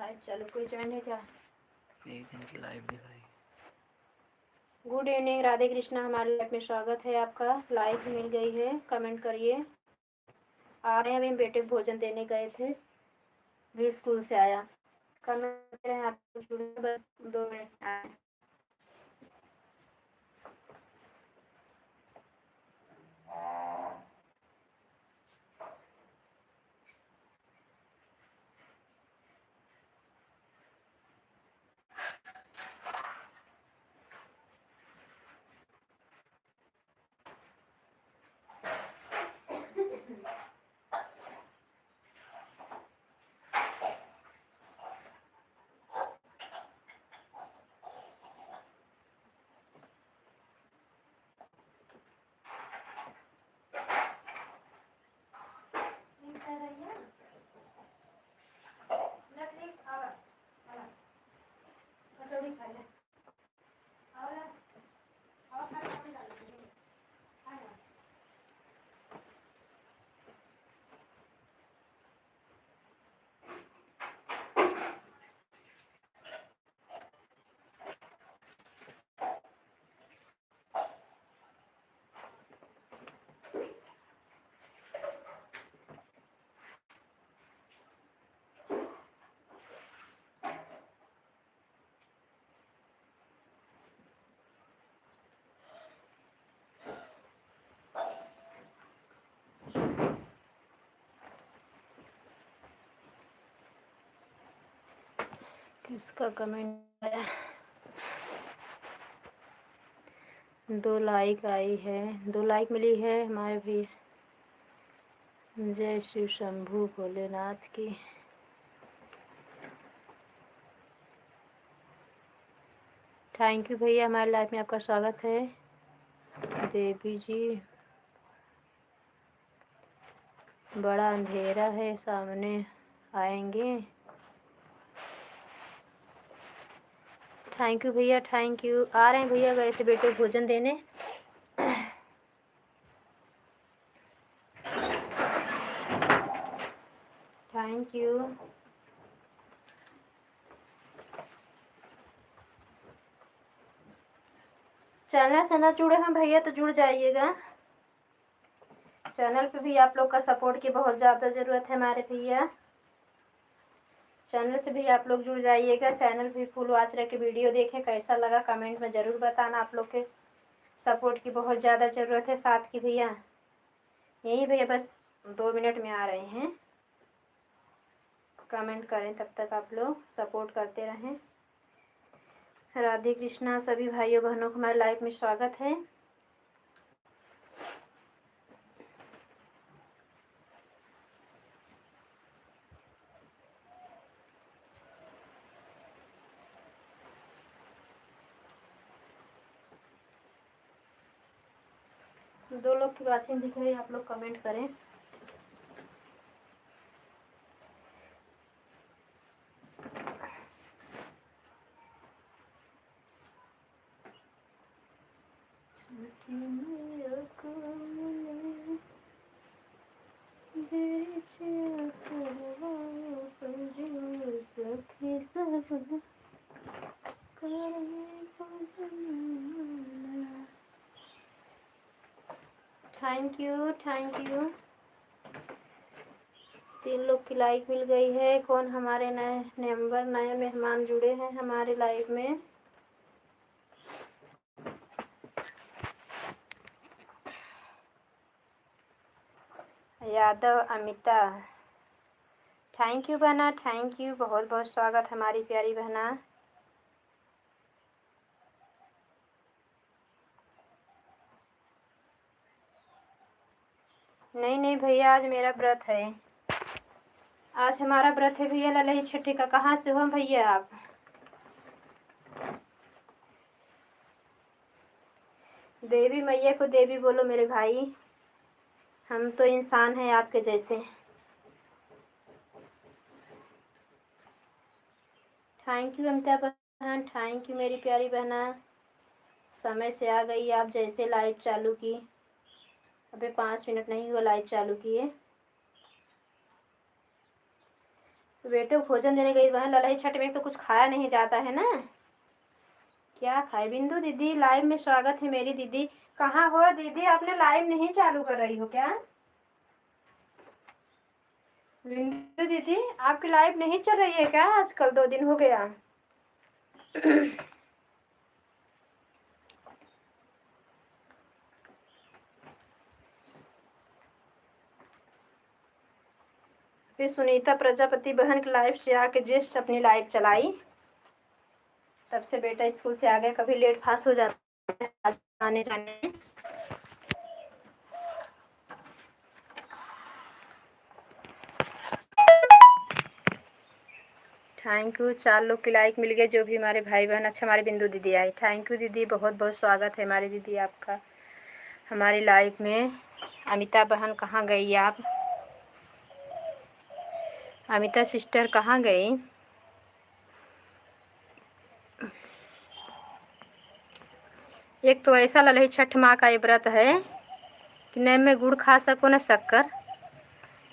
Live चलो, कोई join है क्या? एक दिन की लाइव दिखाई। Good evening, Radhe Krishna. हमारे लाइव में स्वागत है आपका। लाइव मिल गई है, कमेंट करिए। आ रहे हैं, अभी बेटे को भोजन देने गए थे, भी स्कूल से आया। कमेंट कर रहे हैं आप जुड़े, बस 2 मिनट आए। किसका कमेंट आया? 2 लाइक आई है, 2 लाइक मिली है हमारे भी। जय शिव शंभू भोलेनाथ की। थैंक यू भैया, हमारे लाइफ में आपका स्वागत है। देवी जी, बड़ा अंधेरा है, सामने आएंगे? थैंक यू भैया, थैंक यू। आ रहे हैं भैया, गए थे बेटे को भोजन देने। Thank you. चैनल से ना जुड़े हैं भैया तो जुड़ जाइएगा। चैनल पे भी आप लोग का सपोर्ट की बहुत ज़्यादा ज़रूरत है हमारे भैया। चैनल से भी आप लोग जुड़ जाइएगा। चैनल भी फुल वॉच रह के वीडियो देखें, कैसा लगा कमेंट में ज़रूर बताना। आप लोग के सपोर्ट की बहुत ज़्यादा ज़रूरत है साथ की भैया। यही भैया बस 2 मिनट में आ रहे हैं। कमेंट करें, तब तक आप लोग सपोर्ट करते रहें। राधे कृष्णा सभी भाइयों बहनों को हमारे लाइफ में स्वागत है। दो लोग की बातें दिख रही है, आप लोग कमेंट करें। Thank you, thank you. 3 लोग की लाइक मिल गई है। कौन हमारे नए नए मेहमान जुड़े हैं हमारे लाइव में? यादव अमिता, थैंक यू बहना, थैंक यू। बहुत बहुत स्वागत हमारी प्यारी बहना। नहीं नहीं भैया, आज मेरा व्रत है। आज हमारा व्रत है भैया, ललही छठी का। कहाँ से हो भैया आप? देवी मैया को देवी बोलो मेरे भाई, हम तो इंसान हैं आपके जैसे। थैंक यू अमिता बहन, थैंक यू मेरी प्यारी बहना। समय से आ गई आप, जैसे लाइव चालू की। अबे 5 मिनट नहीं हुआ लाइव चालू किए। तो बेटे को भोजन देने गई बहन, ललही छठ में तो कुछ खाया नहीं जाता है ना। क्या खाए? बिंदु दीदी लाइव में स्वागत है मेरी दीदी। कहाँ हो दीदी? आपने लाइव नहीं चालू कर रही हो क्या? बिंदु दीदी आपकी लाइव नहीं चल रही है क्या? आजकल 2 दिन हो गया। फिर सुनीता प्रजापति बहन की लाइव से आके जस्ट अपनी लाइव चलाई, तब से बेटा स्कूल से आ गया। कभी लेट फास्ट हो जाता है आने जाने में। थैंक यू, 4 लोग की लाइक मिल गए जो भी हमारे भाई बहन। अच्छा हमारी बिंदु दीदी आई, थैंक यू दीदी, बहुत बहुत स्वागत है हमारी दीदी आपका हमारी लाइव में। अमिता बहन कहाँ गई आप? अमिता सिस्टर कहाँ गई? एक तो ऐसा ललही छठ माँ का ये व्रत है कि न में गुड़ खा सको न शक्कर,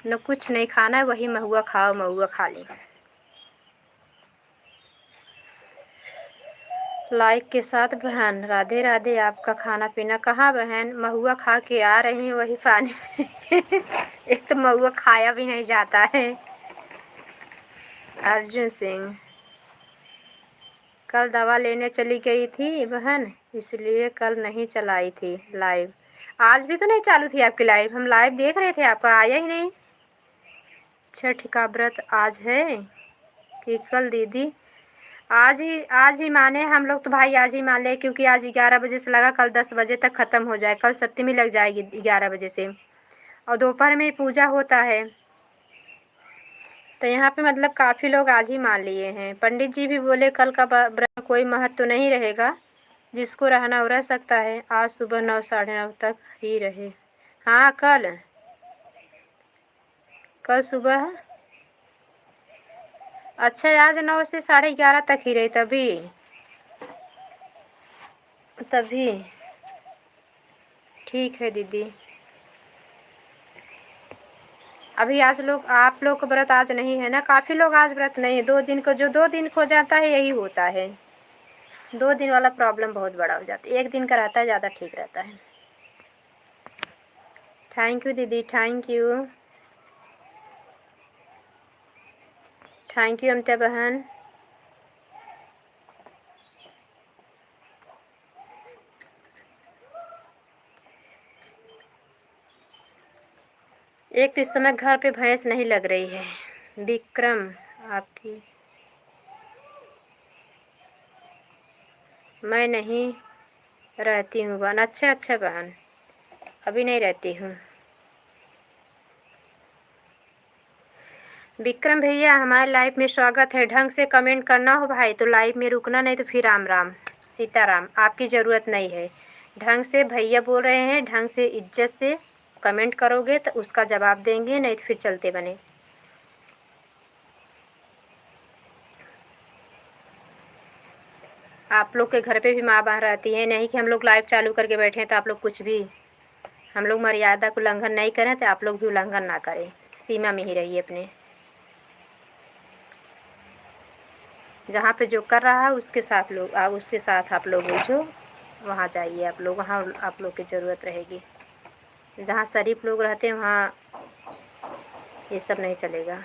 न कुछ नहीं खाना है, वही महुआ खाओ, महुआ खा ली। लाइक के साथ बहन, राधे राधे। आपका खाना पीना कहाँ बहन? महुआ खा के आ रही हैं वही पानी में। एक तो महुआ खाया भी नहीं जाता है। अर्जुन सिंह, कल दवा लेने चली गई थी बहन, इसलिए कल नहीं चलाई थी लाइव। आज भी तो नहीं चालू थी आपकी लाइव, हम लाइव देख रहे थे, आपका आया ही नहीं। छठ का व्रत आज है कि कल दीदी? आज ही माने हम लोग तो भाई, आज ही मान ले, क्योंकि आज 11 बजे से लगा कल 10 बजे तक ख़त्म हो जाए। कल सप्तमी लग जाएगी 11 बजे से, और दोपहर में पूजा होता है। तो यहाँ पे मतलब काफ़ी लोग आज ही मान लिए हैं। पंडित जी भी बोले कल का व्रत कोई महत्व तो नहीं रहेगा, जिसको रहना वो रह सकता है। आज सुबह 9 साढ़े 9 तक ही रहे। हाँ कल सुबह, अच्छा आज 9 से 11:30 तक ही रही, तभी ठीक है दीदी। अभी आज आप लोग का व्रत आज नहीं है ना? काफ़ी लोग आज व्रत नहीं है। 2 दिन को, जो 2 दिन खो जाता है यही होता है। 2 दिन वाला प्रॉब्लम बहुत बड़ा हो जाता है। 1 दिन का रहता है, ज़्यादा ठीक रहता है। थैंक यू दीदी, थैंक यू अमिता बहन। एक तो इस समय घर पे भैंस नहीं लग रही है। विक्रम आपकी, मैं नहीं रहती हूँ बहन। अच्छा बहन, अभी नहीं रहती हूँ। विक्रम भैया हमारे लाइव में स्वागत है। ढंग से कमेंट करना हो भाई तो लाइव में रुकना, नहीं तो फिर राम राम सीताराम, आपकी ज़रूरत नहीं है। ढंग से भैया बोल रहे हैं, ढंग से इज्जत से कमेंट करोगे तो उसका जवाब देंगे, नहीं तो फिर चलते बने। आप लोग के घर पे भी माँ बहन रहती है, नहीं कि हम लोग लाइव चालू करके बैठे हैं तो आप लोग कुछ भी, हम लोग मर्यादा को उल्लंघन नहीं करें तो आप लोग भी उल्लंघन ना करें, सीमा में ही रहिए अपने। जहाँ पे जो कर रहा है उसके साथ आप लोग जो वहाँ जाइए, आप लोग वहाँ आप लोग की ज़रूरत रहेगी। जहाँ शरीफ लोग रहते हैं वहाँ ये सब नहीं चलेगा।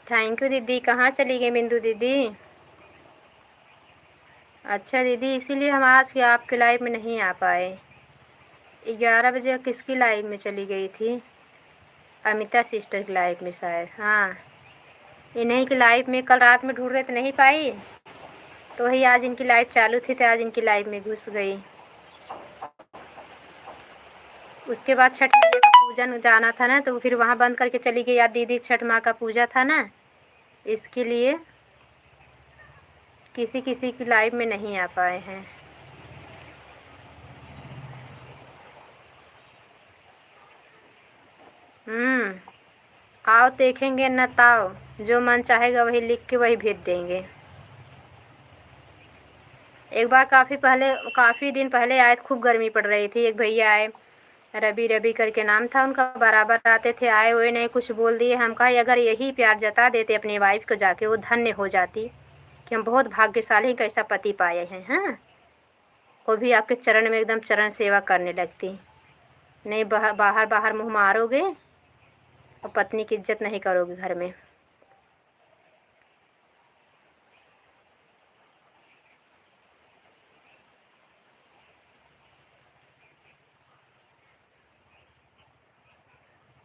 थैंक यू दीदी। कहाँ चली गई बिंदु दीदी? अच्छा दीदी, इसीलिए हम आज के आपके लाइव में नहीं आ पाए। 11 बजे किसकी लाइव में चली गई थी? अमिता सिस्टर की लाइव में शायद। हाँ, इन्हीं की लाइव में कल रात में ढूंढ रहे थे, नहीं पाई, तो वही आज इनकी लाइव चालू थी तो आज इनकी लाइव में घुस गई। उसके बाद छठ मैया का पूजन जाना था ना, तो फिर वहाँ बंद करके चली गई। यार दीदी छठ माँ का पूजा था ना, इसके लिए किसी की लाइव में नहीं आ पाए हैं। आओ देखेंगे न ताओ, जो मन चाहेगा वही लिख के वही भेज देंगे। एक बार काफ़ी दिन पहले आए, खूब गर्मी पड़ रही थी, एक भैया आए, रवि रवि करके नाम था उनका, बराबर आते थे, आए हुए नहीं, कुछ बोल दिए। हम कहा अगर यही प्यार जता देते अपनी वाइफ को जाके, वो धन्य हो जाती कि हम बहुत भाग्यशाली कैसा पति पाए हैं। हाँ, वो भी आपके चरण में एकदम चरण सेवा करने लगती। नहीं बाहर बाहर मुँह मारोगे और पत्नी की इज्जत नहीं करोगे घर में।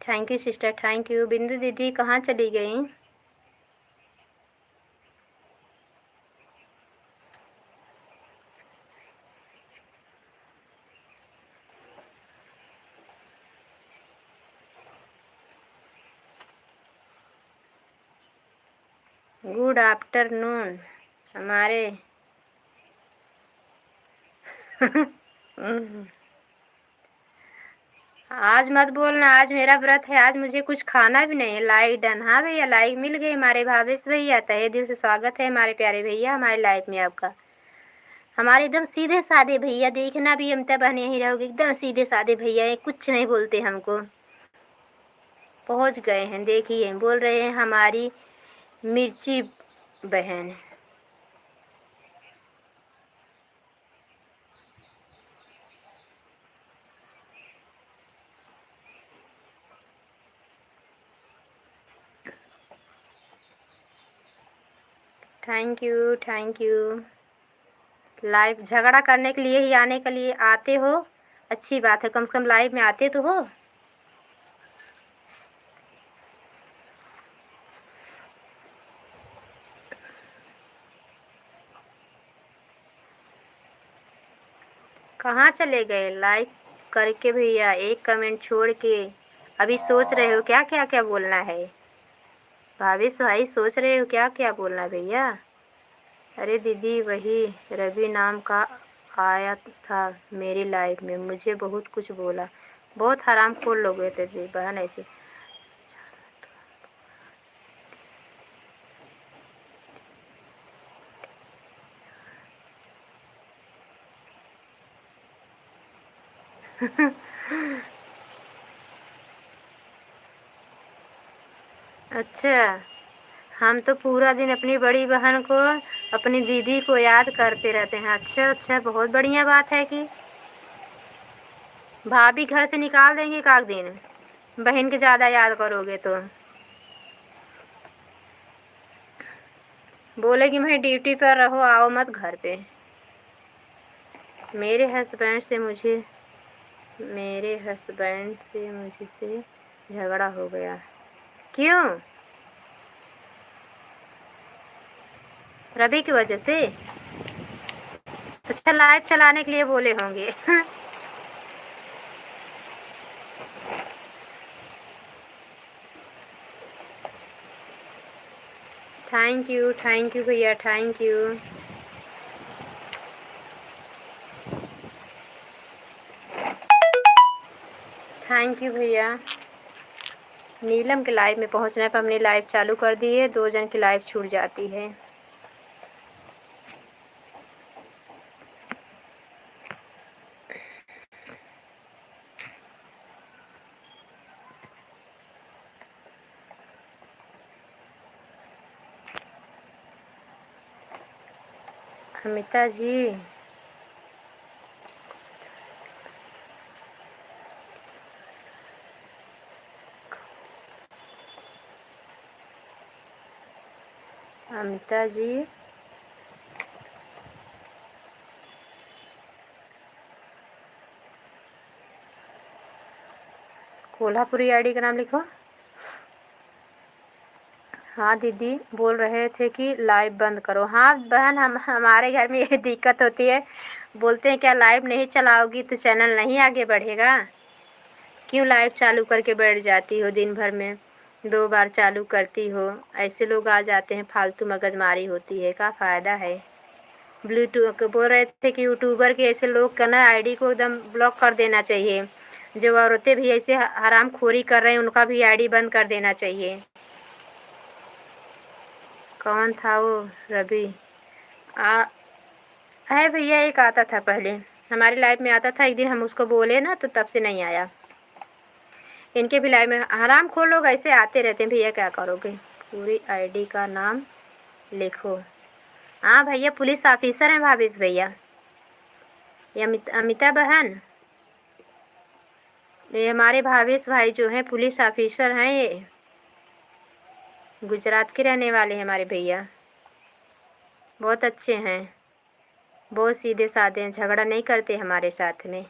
Thank you sister, thank you. बिंदु दीदी कहाँ चली गई? गुड आफ्टरनून हमारे आज मत बोलना, आज मेरा व्रत है, आज मुझे कुछ खाना भी नहीं है। Like done. हाँ भैया, लाइक मिल गई हमारे भावेश भैया। तहे दिल से स्वागत है हमारे प्यारे भैया हमारे लाइफ में आपका। हमारे एकदम सीधे साधे भैया, देखना भी हम तब बने ही रहोगे, एकदम सीधे साधे भैया है, कुछ नहीं बोलते हमको। पहुंच गए हैं, देखिए बोल रहे हैं हमारी मिर्ची बहन। Thank you, thank you. Live झगड़ा करने के लिए ही आने के लिए आते हो, अच्छी बात है, कम से कम लाइव में आते तो हो। कहाँ चले गए लाइक करके भैया, एक कमेंट छोड़ के? अभी सोच रहे हो क्या क्या क्या बोलना है? भावेश भाई सोच रहे हो क्या क्या बोलना है भैया? अरे दीदी वही रवि नाम का आया था मेरी लाइफ में, मुझे बहुत कुछ बोला, बहुत हरामखोर लोग थे बहन ऐसे। अच्छा, हम तो पूरा दिन अपनी बड़ी बहन को, अपनी दीदी को याद करते रहते हैं। अच्छा अच्छा, बहुत बढ़िया बात है कि भाभी घर से निकाल देंगे काक दिन, बहन के ज़्यादा याद करोगे तो। बोलेगी मैं ड्यूटी पर रहो, आओ मत घर पे। मेरे हस्बैंड से मुझसे झगड़ा हो गया। क्यों? रवि की वजह से? अच्छा, लाइव चलाने के लिए बोले होंगे। थैंक यू भैया, थैंक यू। थैंक यू भैया। नीलम के लाइव में पहुंचने पर हमने लाइव चालू कर दी है, 2 जन की लाइव छूट जाती है। अमिता जी, अमिता जी, कोल्हापुरी आईडी का नाम लिखो। हाँ दीदी बोल रहे थे कि लाइव बंद करो। हाँ बहन, हम हमारे घर में यही दिक्कत होती है, बोलते हैं क्या लाइव नहीं चलाओगी तो चैनल नहीं आगे बढ़ेगा? क्यों लाइव चालू करके बैठ जाती हो दिन भर में, 2 बार चालू करती हो, ऐसे लोग आ जाते हैं, फालतू मगजमारी होती है, क्या फ़ायदा है? ब्लूटूथ बोल रहे थे कि यूट्यूबर के ऐसे लोग का ना आईडी को एकदम ब्लॉक कर देना चाहिए, जो औरतें भी ऐसे हराम खोरी कर रहे हैं उनका भी आईडी बंद कर देना चाहिए। कौन था वो रवि? है भैया, एक आता था पहले हमारी लाइफ में आता था, एक दिन हम उसको बोले ना तो तब से नहीं आया। इनके भी लाइफ में हराम खोर लोग ऐसे आते रहते हैं भैया, क्या करोगे। पूरी आईडी का नाम लिखो। हाँ भैया, पुलिस ऑफिसर हैं भावेश भैया। ये अमिता बहन, ये हमारे भावेश भाई जो हैं पुलिस ऑफिसर हैं, ये गुजरात के रहने वाले हैं हमारे भैया। बहुत अच्छे हैं, बहुत सीधे साधे हैं, झगड़ा नहीं करते हमारे साथ में।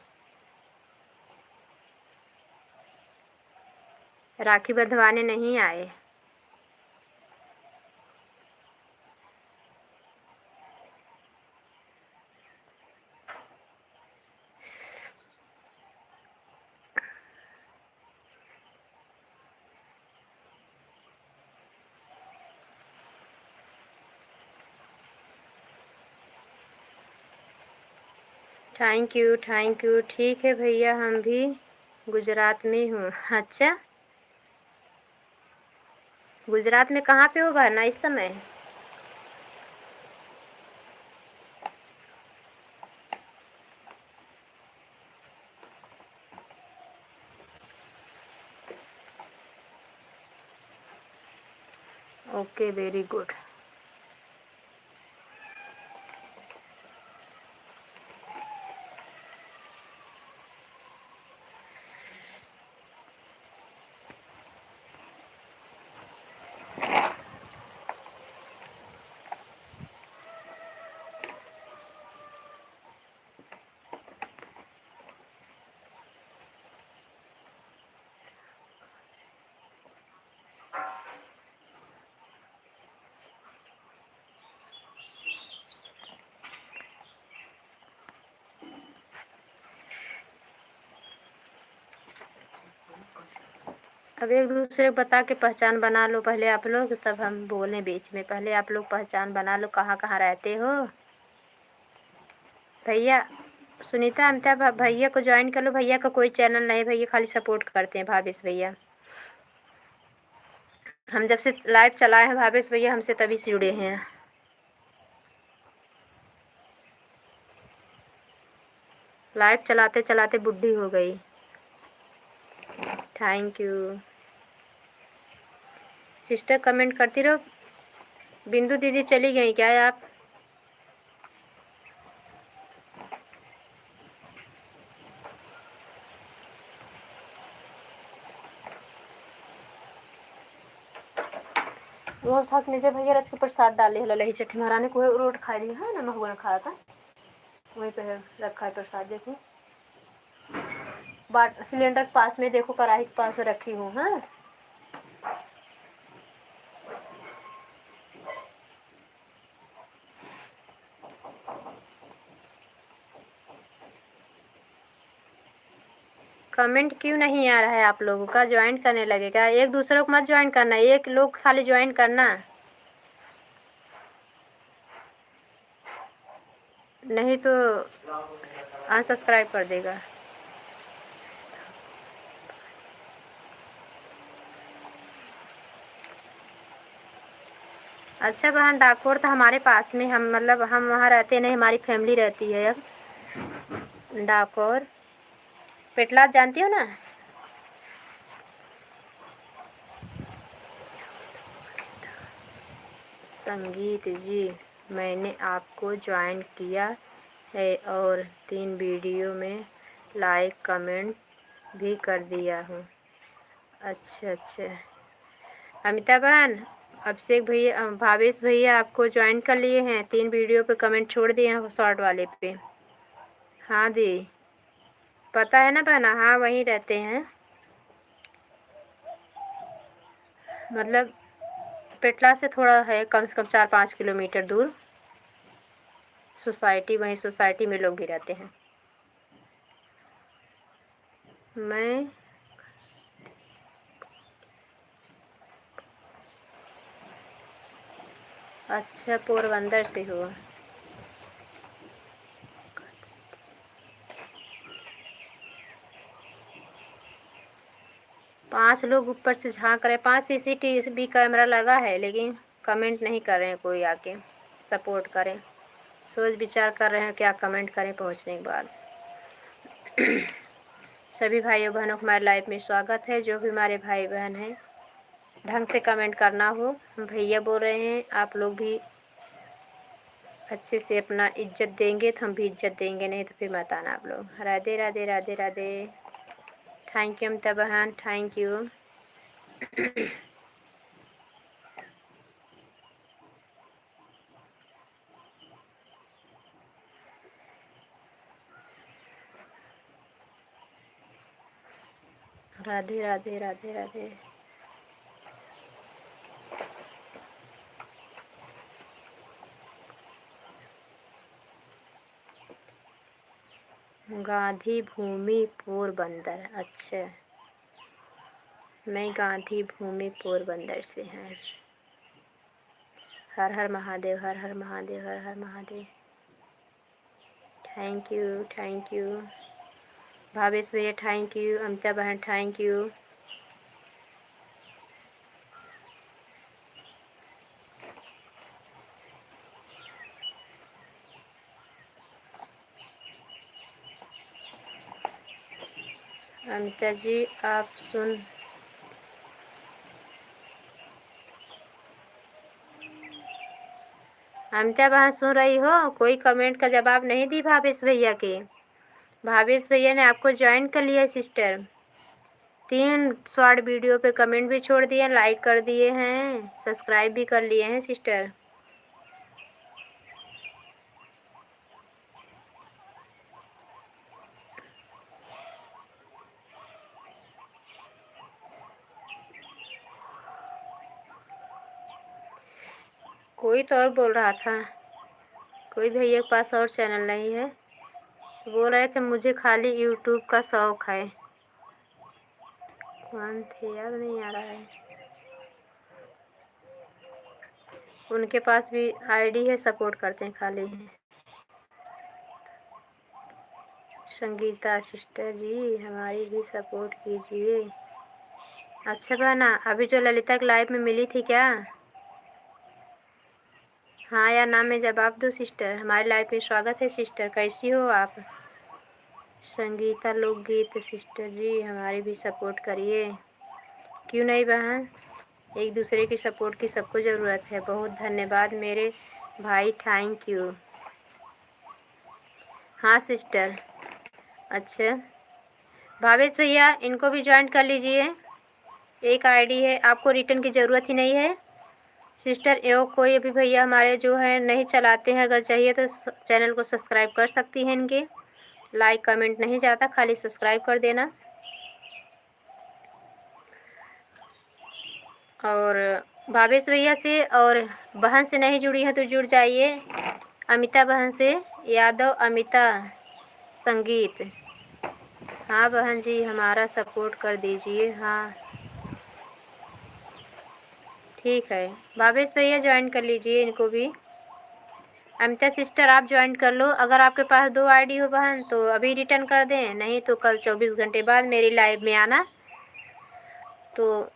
राखी बंधवाने नहीं आए। Thank you thank you. ठीक है भैया, हम भी गुजरात में हूँ। अच्छा, गुजरात में कहाँ पे हो बहना इस समय? Okay, very good. अब एक दूसरे को बता के पहचान बना लो पहले आप लोग, तब हम बोलें बीच में। पहले आप लोग पहचान बना लो, कहाँ कहाँ रहते हो। भैया सुनीता अमिताभ भैया को ज्वाइन कर लो। भैया का कोई चैनल नहीं, भैया खाली सपोर्ट करते हैं भावेश भैया। हम जब से लाइव चलाए हैं भावेश भैया, हमसे तभी से जुड़े हैं। लाइव चलाते चलाते बुढ़ी हो गई। थैंक यू सिस्टर, कमेंट करती रहो। बिंदु दीदी चली गई क्या आप? रोज थक नीचे भैया रच के प्रसाद डाले है लही चट्टी महारानी को रोट खा ली है ना, महुआ खाया था वहीं पे रखा है प्रसाद। देखो बाट सिलेंडर के पास में, देखो कढ़ाई के पास में रखी हूँ। हाँ कमेंट क्यों नहीं आ रहा है आप लोगों का? ज्वाइन करने लगेगा। एक दूसरे को मत ज्वाइन करना, एक लोग खाली ज्वाइन करना, नहीं तो अनसब्सक्राइब कर देगा। अच्छा बहन, डाकोर तो हमारे पास में, हम मतलब हम वहाँ रहते नहीं, हमारी फैमिली रहती है। अब डाकोर पेटलाद जानती हो ना? संगीत जी, मैंने आपको ज्वाइन किया है और 3 वीडियो में लाइक कमेंट भी कर दिया हूँ। अच्छा अच्छा अमिता बहन, अभिषेक भैया भावेश भैया आपको ज्वाइन कर लिए हैं, 3 वीडियो पे कमेंट छोड़ दिए हैं शॉर्ट वाले पे। हाँ दी, पता है ना बहना? हाँ वहीं रहते हैं, मतलब पेटला से थोड़ा है, कम से कम 4-5 किलोमीटर दूर सोसाइटी, वहीं सोसाइटी में लोग भी रहते हैं। मैं अच्छा पोरबंदर से हूँ। पाँच लोग ऊपर से झांक रहे, 5 CCTV कैमरा लगा है, लेकिन कमेंट नहीं कर रहे हैं कोई आके सपोर्ट करें। सोच विचार कर रहे हैं क्या कमेंट करें पहुंचने के बाद। सभी भाइयों बहनों को हमारे लाइफ में स्वागत है। जो भी हमारे भाई बहन हैं ढंग से कमेंट करना हो, भैया बोल रहे हैं, आप लोग भी अच्छे से अपना इज्जत देंगे तो हम भी इज्जत देंगे, नहीं तो फिर मत आना आप लोग। राधे राधे राधे राधे। थैंक यू अमिता बहन, थैंक यू। राधे राधे राधे राधे। गांधी भूमि पोरबंदर, अच्छा मैं गांधी भूमि पोरबंदर से हैं। हर हर महादेव, हर हर महादेव, हर हर Mahadev. Thank you, thank you Bhavesh भैया, थैंक यू अमिता बहन, थैंक यू। अमिता जी आप सुन अमिता बहन सुन रही हो? कोई कमेंट का जवाब नहीं दी भावेश भैया के। भावेश भैया ने आपको ज्वाइन कर लिया सिस्टर। 3 शॉर्ट वीडियो पे कमेंट भी छोड़ दिए, लाइक कर दिए हैं, सब्सक्राइब भी कर लिए हैं सिस्टर। कोई तो और बोल रहा था, कोई भैया के पास और चैनल नहीं है, बोल रहे थे मुझे खाली यूट्यूब का शौक है। कौन थे याद नहीं आ रहा है। उनके पास भी आईडी है, सपोर्ट करते हैं खाली हैं। संगीता सिस्टर जी हमारी भी सपोर्ट कीजिए। अच्छा बहना, अभी जो ललिता के लाइव में मिली थी क्या? हाँ या ना में जवाब दो सिस्टर। हमारे लाइव में स्वागत है सिस्टर, कैसी हो आप? संगीता लोकगीत सिस्टर जी हमारी भी सपोर्ट करिए। क्यों नहीं बहन, एक दूसरे की सपोर्ट की सबको ज़रूरत है। बहुत धन्यवाद मेरे भाई, थैंक यू। हाँ सिस्टर। अच्छा भावेश भैया इनको भी ज्वाइन कर लीजिए। एक आईडी है, आपको रिटर्न की ज़रूरत ही नहीं है सिस्टर। एवं कोई अभी भैया हमारे जो है नहीं चलाते हैं, अगर चाहिए तो चैनल को सब्सक्राइब कर सकती हैं इनके। लाइक कमेंट नहीं जाता, खाली सब्सक्राइब कर देना। और भावेश भैया से और बहन से नहीं जुड़ी है तो जुड़ जाइए। अमिता बहन से, यादव अमिता संगीत। हाँ बहन जी हमारा सपोर्ट कर दीजिए। हाँ ठीक है, भावेश भैया ज्वाइन कर लीजिए इनको भी। अमिता सिस्टर आप ज्वाइन कर लो। अगर आपके पास 2 आईडी हो बहन तो अभी रिटर्न कर दें, नहीं तो कल 24 घंटे बाद मेरी लाइव में आना। तो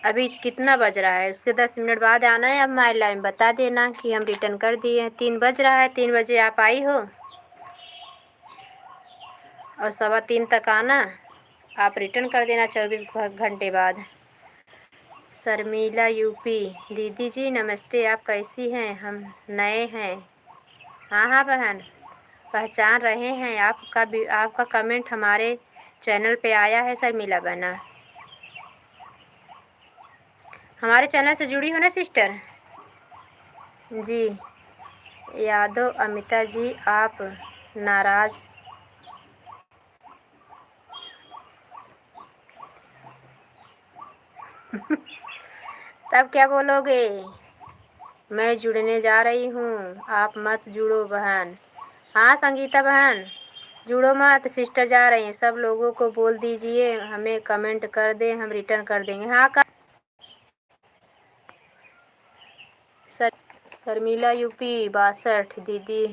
अभी कितना बज रहा है, उसके 10 मिनट बाद आना है। अब हमारी लाइव बता देना कि हम रिटर्न कर दिए हैं। 3 बज रहा है, 3 बजे आप आई हो और 3:15 तक आना, आप रिटर्न कर देना 24 घंटे बाद। शर्मिला यूपी दीदी जी नमस्ते, आप कैसी हैं? हम नए हैं। हाँ हाँ बहन पहचान रहे हैं, आपका कमेंट हमारे चैनल पे आया है शर्मिला बहना। हमारे चैनल से जुड़ी हो ना सिस्टर जी। यादव अमिता जी आप नाराज़ तब क्या बोलोगे? मैं जुड़ने जा रही हूँ, आप मत जुड़ो बहन। हाँ संगीता बहन जुड़ो मत, सिस्टर जा रही हैं। सब लोगों को बोल दीजिए हमें कमेंट कर दें, हम रिटर्न कर देंगे। हाँ कर शर्मिला यूपी 62 दीदी।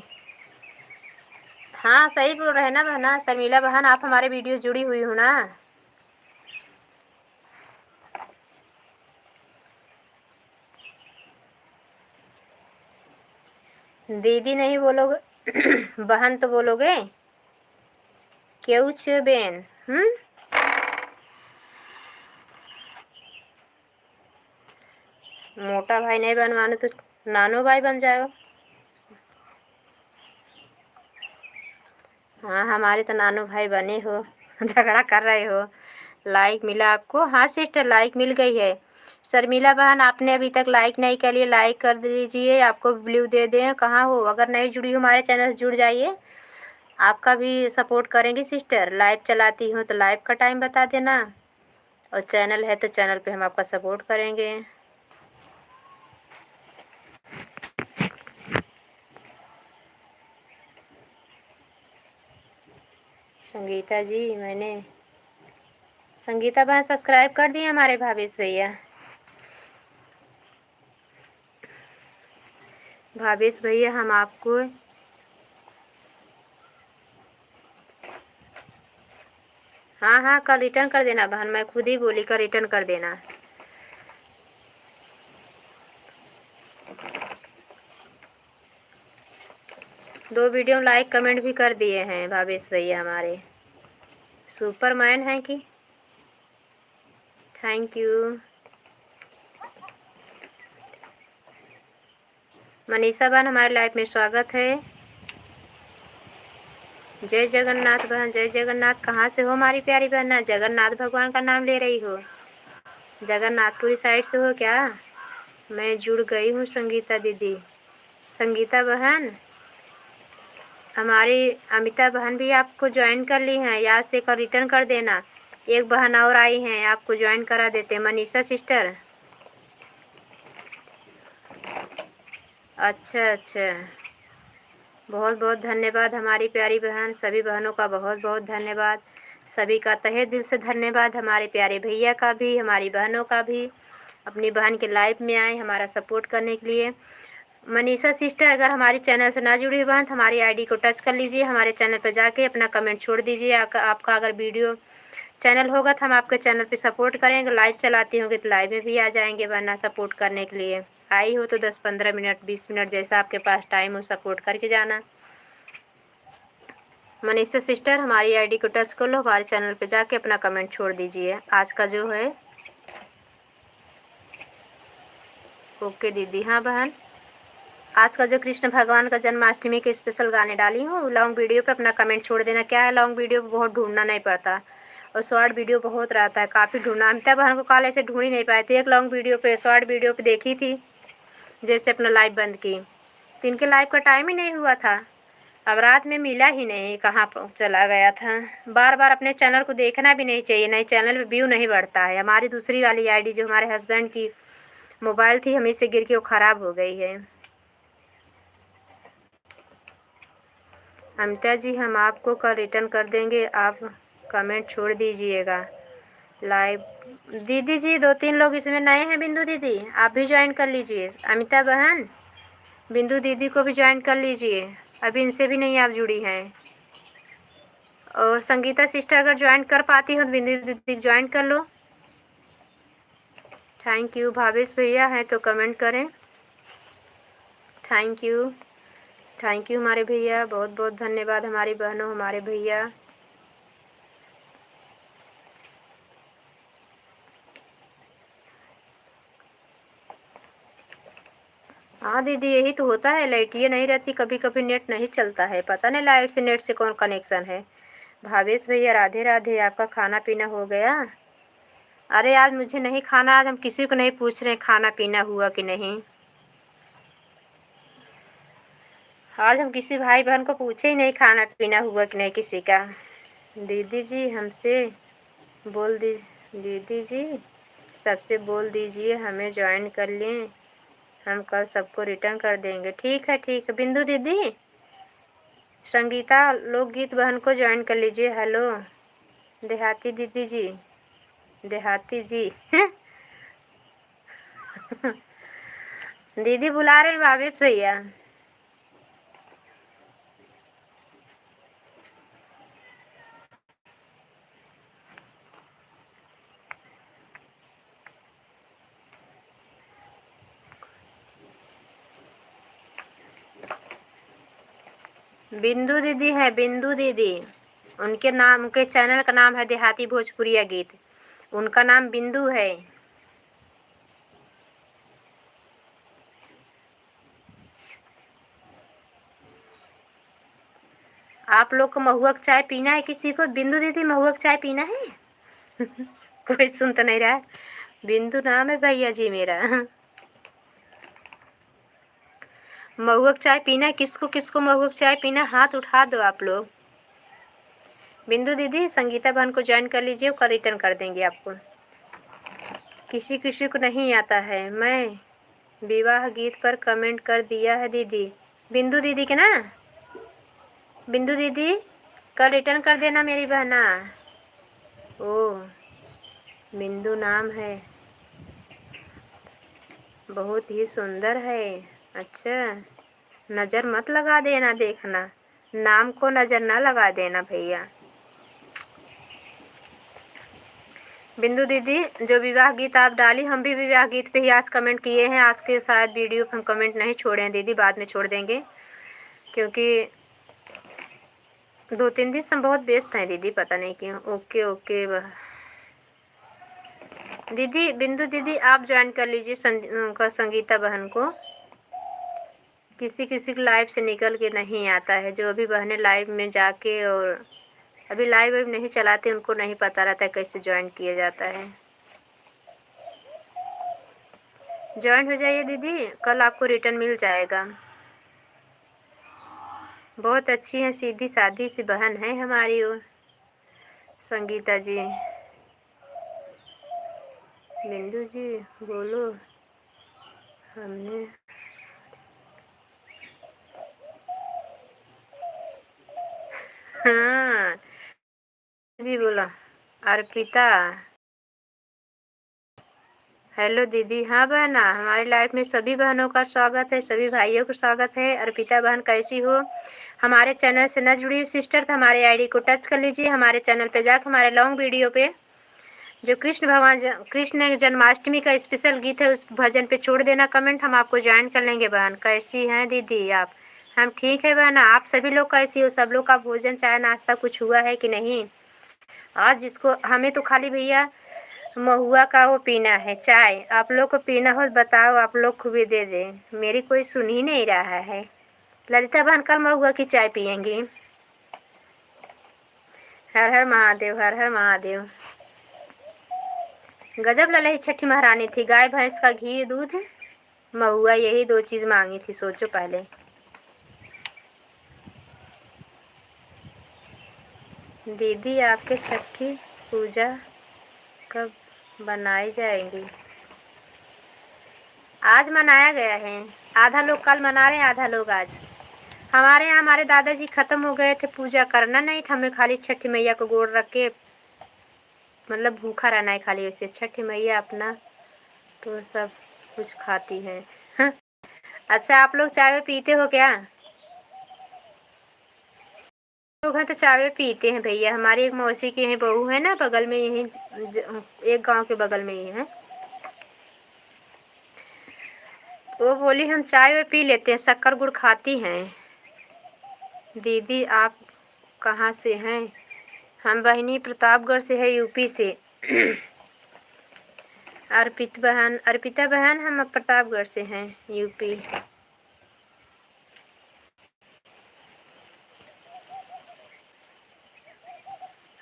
हाँ सही बोल रहे हैं ना बहना। शर्मिला बहन आप हमारे वीडियो जुड़ी हुई हो ना? दीदी नहीं बोलोगे बहन तो बोलोगे। क्यों छे बेन? मोटा भाई नहीं बनवाने तो नानो भाई बन जाओ। हाँ हमारे तो नानो भाई बने हो। झगड़ा कर रहे हो। लाइक मिला आपको? हाँ सिस्टर लाइक मिल गई है। शर्मिला बहन आपने अभी तक लाइक नहीं कर लिया, लाइक कर दीजिए। आपको ब्लू दे दें। कहाँ हो? अगर नहीं जुड़ी हो हमारे चैनल से जुड़ जाइए। आपका भी सपोर्ट करेंगे सिस्टर। लाइव चलाती हूँ तो लाइव का टाइम बता देना, और चैनल है तो चैनल पे हम आपका सपोर्ट करेंगे। संगीता जी संगीता बहन सब्सक्राइब कर दिए हमारे भावेश भैया। भावेश भैया हम आपको हाँ हाँ कल रिटर्न कर देना बहन, मैं खुद ही बोली कल रिटर्न कर देना। दो वीडियो लाइक कमेंट भी कर दिए हैं भावेश भैया हमारे। सुपरमैन हैं कि? Thank you. मनीषा बहन हमारे लाइफ में स्वागत है। जय जगन्नाथ बहन, जय जगन्नाथ। कहाँ से हो हमारी प्यारी बहन? जगन्नाथ भगवान का नाम ले रही हो? जगन्नाथपुरी साइड से हो क्या? मैं जुड़ गई हूँ संगीता दीदी। संगीता बहन हमारी अमिता बहन भी आपको ज्वाइन कर ली हैं, याद से कर रिटर्न कर देना। एक बहन और आई हैं, आपको ज्वाइन करा देते। मनीषा सिस्टर। अच्छा अच्छा, बहुत बहुत धन्यवाद हमारी प्यारी बहन। सभी बहनों का बहुत बहुत धन्यवाद। सभी का तहे दिल से धन्यवाद। हमारे प्यारे भैया का भी, हमारी बहनों का भी। अपनी बहन के लाइव में आए हमारा सपोर्ट करने के लिए। मनीषा सिस्टर अगर हमारी चैनल से ना जुड़ी हुई बहन तो हमारी आईडी को टच कर लीजिए। हमारे चैनल पर जाके अपना कमेंट छोड़ दीजिए। आपका अगर वीडियो चैनल होगा तो हम आपके चैनल पे सपोर्ट करेंगे। लाइव चलाती होंगे तो लाइव में भी आ जाएंगे वरना सपोर्ट करने के लिए। आई हो तो 10-15 मिनट 20 मिनट जैसा आपके पास टाइम हो सपोर्ट करके जाना। मनीषा सिस्टर हमारी आईडी को टच कर लो, हमारे चैनल पे जाके अपना कमेंट छोड़ दीजिए। आज का जो है ओके दीदी। हाँ बहन, आज का जो कृष्ण भगवान का जन्माष्टमी के स्पेशल गाने डाली हूँ लॉन्ग वीडियो पे अपना कमेंट छोड़ देना। क्या है लॉन्ग वीडियो बहुत ढूंढना नहीं पड़ता, और शॉर्ट वीडियो बहुत रहता है, काफ़ी ढूंढना। अमिता बहन को कॉल ऐसे ढूंढ ही नहीं पाए थे। एक लॉन्ग वीडियो पे शॉर्ट वीडियो पे देखी थी, जैसे अपना लाइव बंद की तो इनके लाइव का टाइम ही नहीं हुआ था। अब रात में मिला ही नहीं, कहाँ चला गया था। बार बार अपने चैनल को देखना भी नहीं चाहिए, नहीं चैनल पे व्यू नहीं बढ़ता है। हमारी दूसरी वाली आईडी जो हमारे हस्बैंड की मोबाइल थी हमें से गिर के वो ख़राब हो गई है। अमिता जी हम आपको कल रिटर्न कर देंगे, आप कमेंट छोड़ दीजिएगा। लाइव दीदी जी 2-3 लोग इसमें नए हैं। बिंदु दीदी आप भी ज्वाइन कर लीजिए। अमिता बहन बिंदु दीदी को भी ज्वाइन कर लीजिए, अभी इनसे भी नहीं आप जुड़ी हैं। और संगीता सिस्टर अगर ज्वाइन कर पाती हो तो बिंदु दीदी ज्वाइन कर लो। Thank you. भावेश भैया हैं तो कमेंट करें। थैंक यू हमारे भैया, बहुत बहुत धन्यवाद हमारी बहनों हमारे भैया। हाँ दीदी यही तो होता है, लाइट ये नहीं रहती, कभी कभी नेट नहीं चलता है, पता नहीं लाइट से नेट से कौन कनेक्शन है। भावेश भैया राधे राधे, आपका खाना पीना हो गया? अरे आज मुझे नहीं खाना, आज हम किसी को नहीं पूछ रहे खाना पीना हुआ कि नहीं। आज हम किसी भाई बहन को पूछे ही नहीं खाना पीना हुआ कि नहीं किसी का। दीदी जी हमसे बोल दी दीदी जी सबसे बोल दीजिए हमें ज्वाइन कर लें, हम कल सबको रिटर्न कर देंगे। ठीक है बिंदु दीदी। संगीता लोकगीत बहन को ज्वाइन कर लीजिए। हेलो देहाती दीदी जी, देहाती जी दीदी बुला रहे हैं भावेश भैया। बिंदु दीदी है, बिंदु दीदी। उनके नाम, उनके चैनल का नाम है देहाती भोजपुरिया गीत। उनका नाम बिंदु है। आप लोग को महुआ चाय पीना है किसी को? बिंदु दीदी महुआ चाय पीना है? कोई सुन तो नहीं रहा है। बिंदु नाम है भैया जी मेरा। महुआ चाय पीना है किसको? किसको महुआ चाय पीना? हाथ उठा दो आप लोग। बिंदु दीदी संगीता बहन को ज्वाइन कर लीजिए, उसका रिटर्न कर देंगे आपको। किसी किसी को नहीं आता है। मैं विवाह गीत पर कमेंट कर दिया है दीदी। बिंदु दीदी के ना, बिंदु दीदी कल रिटर्न कर देना मेरी बहना। ओह, बिंदु नाम है, बहुत ही सुंदर है। अच्छा, नज़र मत लगा देना, देखना नाम को नज़र ना लगा देना भैया। बिंदु दीदी जो विवाह गीत आप डाली, हम भी विवाह गीत पे ही आज कमेंट किए हैं। आज के शायद वीडियो पे हम कमेंट नहीं छोड़े हैं दीदी, बाद में छोड़ देंगे, क्योंकि 2-3 दिन से हम बहुत व्यस्त हैं दीदी, पता नहीं क्यों। ओके ओके दीदी, बिंदु दीदी आप ज्वाइन कर लीजिए संगीता बहन को। किसी किसी को लाइव से निकल के नहीं आता है। जो अभी बहनें लाइव में जाके और अभी लाइव नहीं चलाते, उनको नहीं पता रहता है कैसे ज्वाइन किया जाता है। ज्वाइन हो जाइए दीदी, कल आपको रिटर्न मिल जाएगा। बहुत अच्छी है, सीधी सादी सी बहन है हमारी वो संगीता जी। बिंदु जी बोलो, हमने हाँ जी बोला। अर्पिता, हेलो दीदी। हाँ बहना, हमारी लाइफ में सभी बहनों का स्वागत है, सभी भाइयों का स्वागत है। अर्पिता बहन कैसी हो? हमारे चैनल से न जुड़ी हुई सिस्टर तो हमारे आईडी को टच कर लीजिए। हमारे चैनल पे जाकर हमारे लॉन्ग वीडियो पे जो कृष्ण जन्माष्टमी का स्पेशल गीत है, उस भजन पे छोड़ देना कमेंट, हम आपको ज्वाइन कर लेंगे। बहन कैसी हैं दीदी आप? हम ठीक है बहना। आप सभी लोग कैसी हो? सब लोग का भोजन चाय नाश्ता कुछ हुआ है कि नहीं? आज जिसको, हमें तो खाली भैया महुआ का वो पीना है चाय। आप लोग को पीना हो बताओ, आप लोग को भी दे दें। मेरी कोई सुन ही नहीं रहा है। ललिता बहन कल महुआ की चाय पियेंगी। हर हर महादेव, हर हर महादेव। गजब ललही छठी महारानी थी। गाय भैंस का घी, दूध, महुआ, यही 2 चीज मांगी थी। सोचो पहले। दीदी आपके छठी पूजा कब बनाई जाएगी? आज मनाया गया है। आधा लोग कल मना रहे हैं, आधा लोग आज। हमारे यहाँ हमारे दादाजी खत्म हो गए थे, पूजा करना नहीं था हमें, खाली छठी मैया को गोड़ रख के मतलब भूखा रहना है खाली। वैसे छठी मैया अपना तो सब कुछ खाती है। हाँ। अच्छा, आप लोग चाय पीते हो क्या? लोग हैं तो चाय पीते हैं भैया। हमारी एक मौसी की यही बहू है ना, बगल में, यही एक गांव के बगल में ही है। वो बोली हम चाय पी लेते हैं, शक्कर गुड़ खाती हैं। दीदी आप कहाँ से हैं? हम बहिनी प्रतापगढ़ से है, यूपी से। अर्पिता बहन हम प्रतापगढ़ से हैं, यूपी।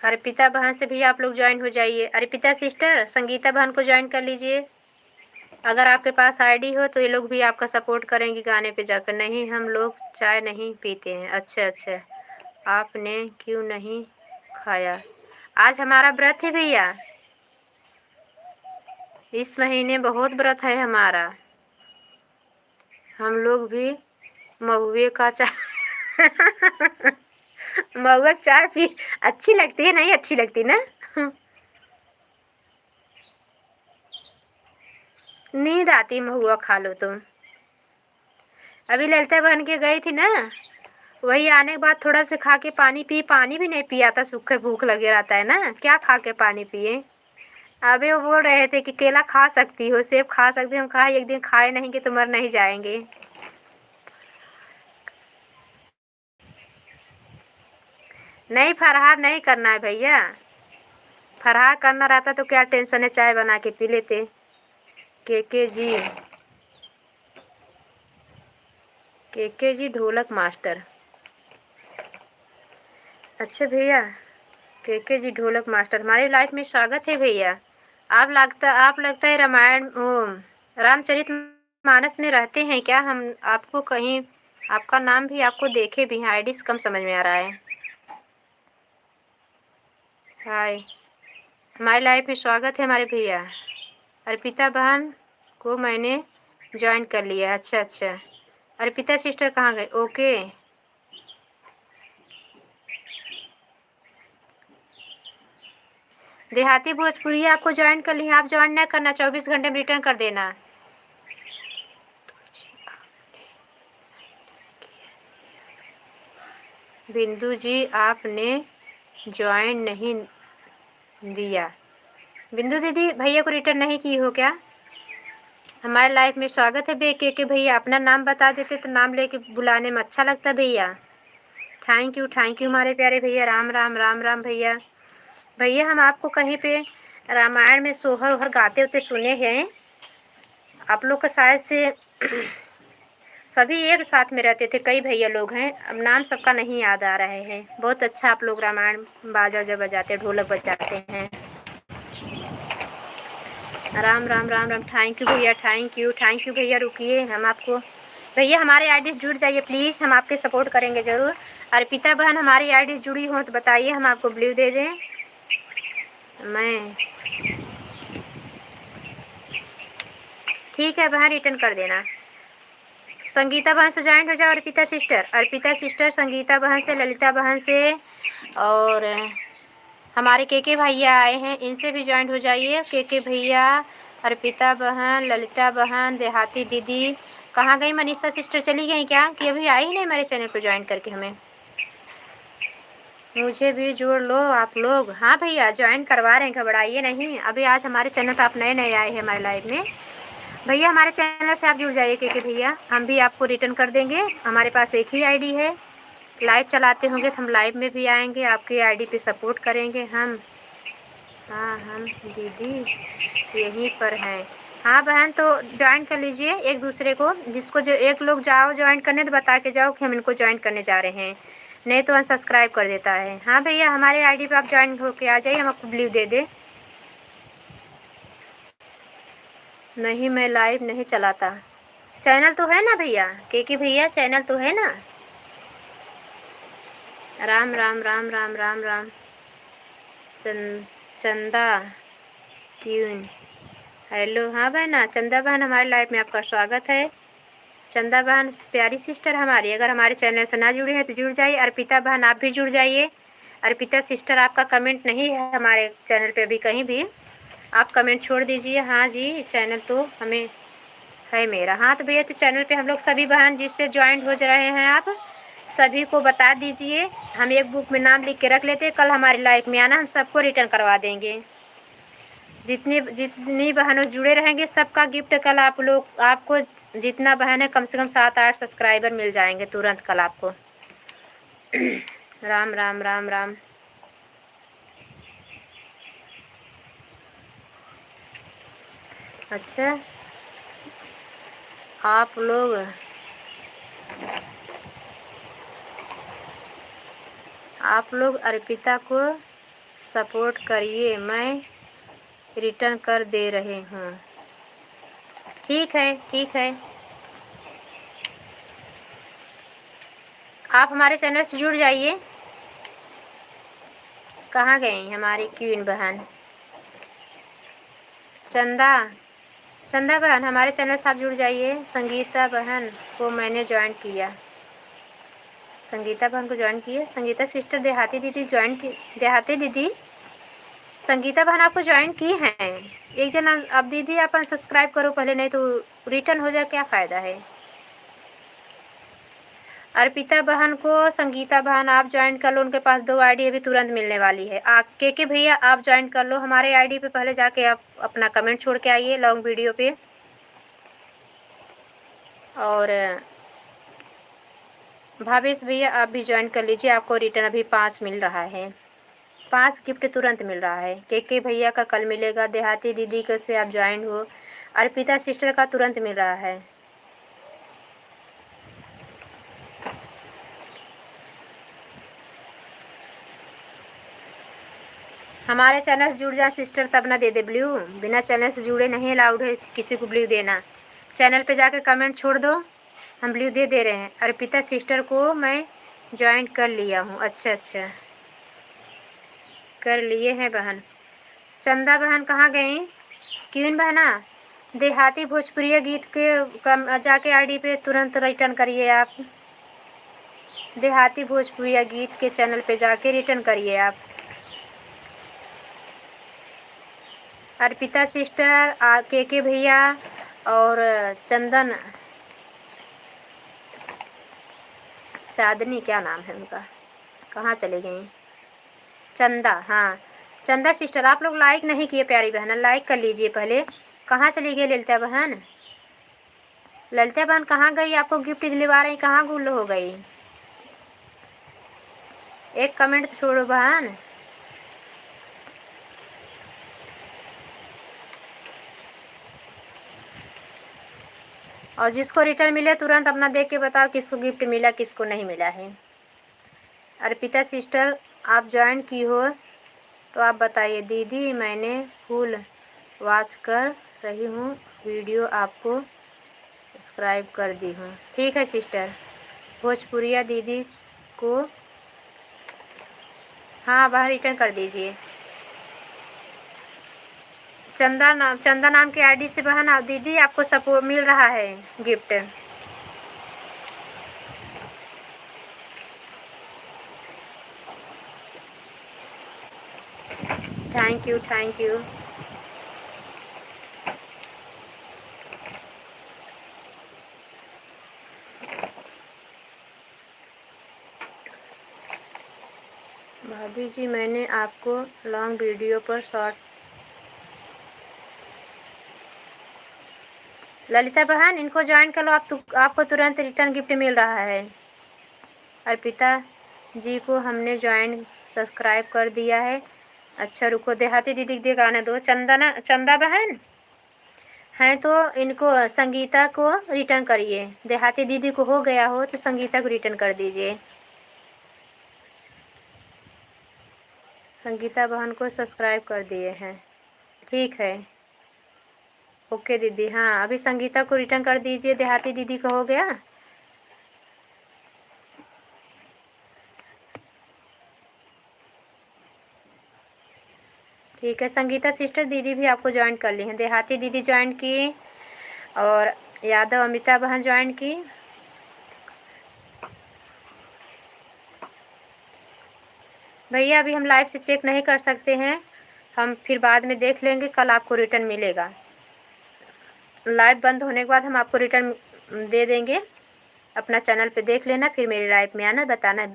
अर्पिता बहन से भी आप लोग ज्वाइन हो जाइए। अर्पिता सिस्टर संगीता बहन को ज्वाइन कर लीजिए। अगर आपके पास आईडी हो तो ये लोग भी आपका सपोर्ट करेंगे गाने पे जाकर। नहीं, हम लोग चाय नहीं पीते हैं। अच्छा अच्छा, आपने क्यों नहीं खाया? आज हमारा व्रत है भैया, इस महीने बहुत व्रत है हमारा। हम लोग भी महुए का चाय महुआ चाय पी अच्छी लगती है, नहीं अच्छी लगती ना? नींद आती महुआ खा लो तो। अभी ललिता बहन के गई थी ना, वही आने के बाद थोड़ा से खा के पानी पी, पानी भी नहीं पिया था, सूखे भूख लगे रहता है ना, क्या खा के पानी पिए। अबे वो बोल रहे थे कि केला खा सकती हो, सेब खा सकती हो। हम कहा एक दिन खाए नहीं कि तो मर नहीं जाएंगे। नहीं, फरहार नहीं करना है भैया। फरहार करना रहता तो क्या टेंशन है, चाय बना के पी लेते। के जी ढोलक मास्टर। अच्छा भैया, के जी ढोलक मास्टर हमारी लाइफ में स्वागत है भैया। आप लगता है रामायण रामचरित मानस में रहते हैं क्या? हम आपको कहीं आपका नाम भी आपको देखे भी हैं, आईडी से कम समझ में आ रहा है। हाय, हमारी लाइफ में स्वागत है हमारे भैया। अर्पिता बहन को मैंने ज्वाइन कर लिया। अच्छा अच्छा, अर्पिता सिस्टर कहाँ गए? ओके, देहाती भोजपुरी आपको ज्वाइन कर लिया। आप ज्वाइन ना करना, 24 घंटे में रिटर्न कर देना। बिंदु जी आपने ज्वाइन नहीं दिया। बिंदु दीदी भैया को रिटर्न नहीं की हो क्या? हमारे लाइफ में स्वागत है के भैया। अपना नाम बता देते तो नाम लेके बुलाने में अच्छा लगता भैया। थैंक यू हमारे प्यारे भैया। राम राम राम राम भैया। भैया हम आपको कहीं पे रामायण में सोहर ओहर गाते होते सुने हैं। आप लोग का शायद से सभी एक साथ में रहते थे, कई भैया लोग हैं, अब नाम सबका नहीं याद आ रहे हैं। बहुत अच्छा आप लोग रामायण बाजा जब बजाते, ढोलक बजाते हैं। राम राम राम राम। थैंक यू भैया, थैंक यू भैया। रुकिए, हम आपको भैया हमारे आईडी जुड़ जाइए प्लीज़, हम आपके सपोर्ट करेंगे ज़रूर। अर्पिता बहन हमारी आईडी जुड़ी हो तो बताइए, हम आपको ब्लू दे दें। मैं ठीक है बहन, रिटर्न कर देना। संगीता बहन से ज्वाइन हो जाओ। अर्पिता सिस्टर संगीता बहन से, ललिता बहन से, और हमारे के भैया आए हैं, इनसे भी ज्वाइन हो जाइए। के भैया, अर्पिता बहन, ललिता बहन, देहाती दीदी। कहाँ गई? मनीषा सिस्टर चली गई क्या कि अभी आई ही नहीं हमारे चैनल पर ज्वाइन करके? हमें मुझे भी जोड़ लो आप लोग। हाँ भैया ज्वाइन करवा रहे हैं, घबराइए नहीं। अभी आज हमारे चैनल पर आप नए आए हैं हमारे लाइव में। भैया हमारे चैनल से आप जुड़ जाइए के भैया, हम भी आपको रिटर्न कर देंगे। हमारे पास एक ही आईडी है, लाइव चलाते होंगे तो हम लाइव में भी आएंगे, आपकी आईडी पे सपोर्ट करेंगे हम। हाँ हम दीदी यहीं पर हैं। हाँ बहन, तो ज्वाइन कर लीजिए एक दूसरे को। जिसको जो एक लोग जाओ ज्वाइन करने तो बता के जाओ कि हम इनको ज्वाइन करने जा रहे हैं, नहीं तो अनसब्सक्राइब कर देता है। हाँ भैया हमारे आईडी पे आप ज्वाइन होके आ जाइए, हम आपको ब्लू दे दे। नहीं मैं लाइव नहीं चलाता। चैनल तो है ना भैया, के भैया चैनल तो है ना। राम राम राम राम राम राम। चंदा क्यून, हेलो। हाँ बहना, चंदा बहन हमारे लाइफ में आपका स्वागत है। चंदा बहन प्यारी सिस्टर हमारी, अगर हमारे चैनल से ना जुड़े हैं तो जुड़ जाइए। अर्पिता बहन आप भी जुड़ जाइए। अर्पिता सिस्टर आपका कमेंट नहीं है हमारे चैनल पे अभी कहीं भी, आप कमेंट छोड़ दीजिए। हाँ जी, चैनल तो हमें है मेरा। हाँ तो भैया, तो चैनल पे हम लोग सभी बहन जिससे ज्वाइंट हो रहे हैं आप सभी को बता दीजिए, हम एक बुक में नाम लिख के रख लेते हैं। कल हमारी लाइफ में आना, हम सबको रिटर्न करवा देंगे। जितनी बहनों जुड़े रहेंगे सबका गिफ्ट कल आप लोग, आपको जितना बहन है कम से कम 7-8 सब्सक्राइबर मिल जाएंगे तुरंत कल आपको। राम राम राम राम। अच्छा आप लोग अर्पिता को सपोर्ट करिए, मैं रिटर्न कर दे रहे हूँ। ठीक है। आप हमारे चैनल से जुड़ जाइए। कहाँ गई हमारी क्वीन बहन? चंदा बहन हमारे चैनल से आप जुड़ जाइए। संगीता बहन को मैंने ज्वाइन किया। संगीता बहन को ज्वाइन किए। संगीता सिस्टर, देहाती दीदी ज्वाइन की। देहाती दीदी संगीता बहन आपको ज्वाइन की हैं। एक जना अब दीदी आप अनसब्सक्राइब करो पहले, नहीं तो रिटर्न हो जाए, क्या फ़ायदा है। अर्पिता बहन को संगीता बहन आप ज्वाइन कर लो, उनके पास 2 आईडी अभी तुरंत मिलने वाली है। के भैया आप ज्वाइन कर लो हमारे आईडी पे, पहले जाके आप अपना कमेंट छोड़ के आइए लॉन्ग वीडियो पे। और भावेश भैया आप भी ज्वाइन कर लीजिए, आपको रिटर्न अभी 5 मिल रहा है, 5 गिफ्ट तुरंत मिल रहा है। के भैया का कल मिलेगा, देहाती दीदी का से आप ज्वाइन हो, अर्पिता सिस्टर का तुरंत मिल रहा है। हमारे चैनल से जुड़ जाए सिस्टर, तब ना दे दे ब्लू, बिना चैनल से जुड़े नहीं अलाउड है किसी को ब्लू देना। चैनल पे जाके कमेंट छोड़ दो, हम ब्लू दे रहे हैं। अर्पिता सिस्टर को मैं ज्वाइन कर लिया हूँ। अच्छा कर लिए हैं बहन। चंदा बहन कहाँ गई? क्वीन बहना, देहाती भोजपुरी गीत के जाके आईडी पे तुरंत रिटर्न करिए आप। देहाती भोजपुरी गीत के चैनल पे जाके रिटर्न करिए आप। अर्पिता सिस्टर, के भैया और चंदन चांदनी, क्या नाम है उनका, कहाँ चले गई? चंदा, हाँ चंदा सिस्टर, आप लोग लाइक नहीं किए प्यारी बहन, लाइक कर लीजिए पहले। कहाँ चली गई ललिता बहन? ललिता बहन कहाँ गई? आपको गिफ्ट दिलवा रही, कहाँ गुल हो गई? एक कमेंट तो छोड़ो बहन। और जिसको रिटर्न मिले तुरंत अपना देख के बताओ किसको गिफ्ट मिला, किसको नहीं मिला है। अर्पिता सिस्टर आप ज्वाइन की हो तो आप बताइए। दीदी मैंने फुल वॉच कर रही हूँ, वीडियो आपको सब्सक्राइब कर दी हूँ। ठीक है सिस्टर, भोजपुरिया दीदी को हाँ बाहर रिटर्न कर दीजिए। चंदा नाम की आईडी से बहन आप दीदी आपको सपोर्ट मिल रहा है गिफ्ट। Thank you. भाभी जी मैंने आपको लॉन्ग वीडियो पर शॉर्ट। ललिता बहन इनको ज्वाइन कर लो आप, आपको तुरंत रिटर्न गिफ्ट मिल रहा है। अर्पिता जी को हमने ज्वाइन सब्सक्राइब कर दिया है। अच्छा रुको, देहाती दीदी के गाने दो। चंदा बहन हैं तो इनको संगीता को रिटर्न करिए। देहाती दीदी को हो गया हो तो संगीता को रिटर्न कर दीजिए। संगीता बहन को सब्सक्राइब कर दिए हैं, ठीक है ओके दीदी। हाँ अभी संगीता को रिटर्न कर दीजिए, देहाती दीदी का हो गया। ठीक है संगीता सिस्टर, दीदी भी आपको ज्वाइन कर ली है। देहाती दीदी ज्वाइन की और यादव अमिता बहन ज्वाइन की। भैया अभी हम लाइव से चेक नहीं कर सकते हैं, हम फिर बाद में देख लेंगे, कल आपको रिटर्न मिलेगा। लाइव बंद होने के बाद हम आपको रिटर्न दे देंगे। अपना चैनल पे देख लेना, फिर मेरी लाइव में आना, बताना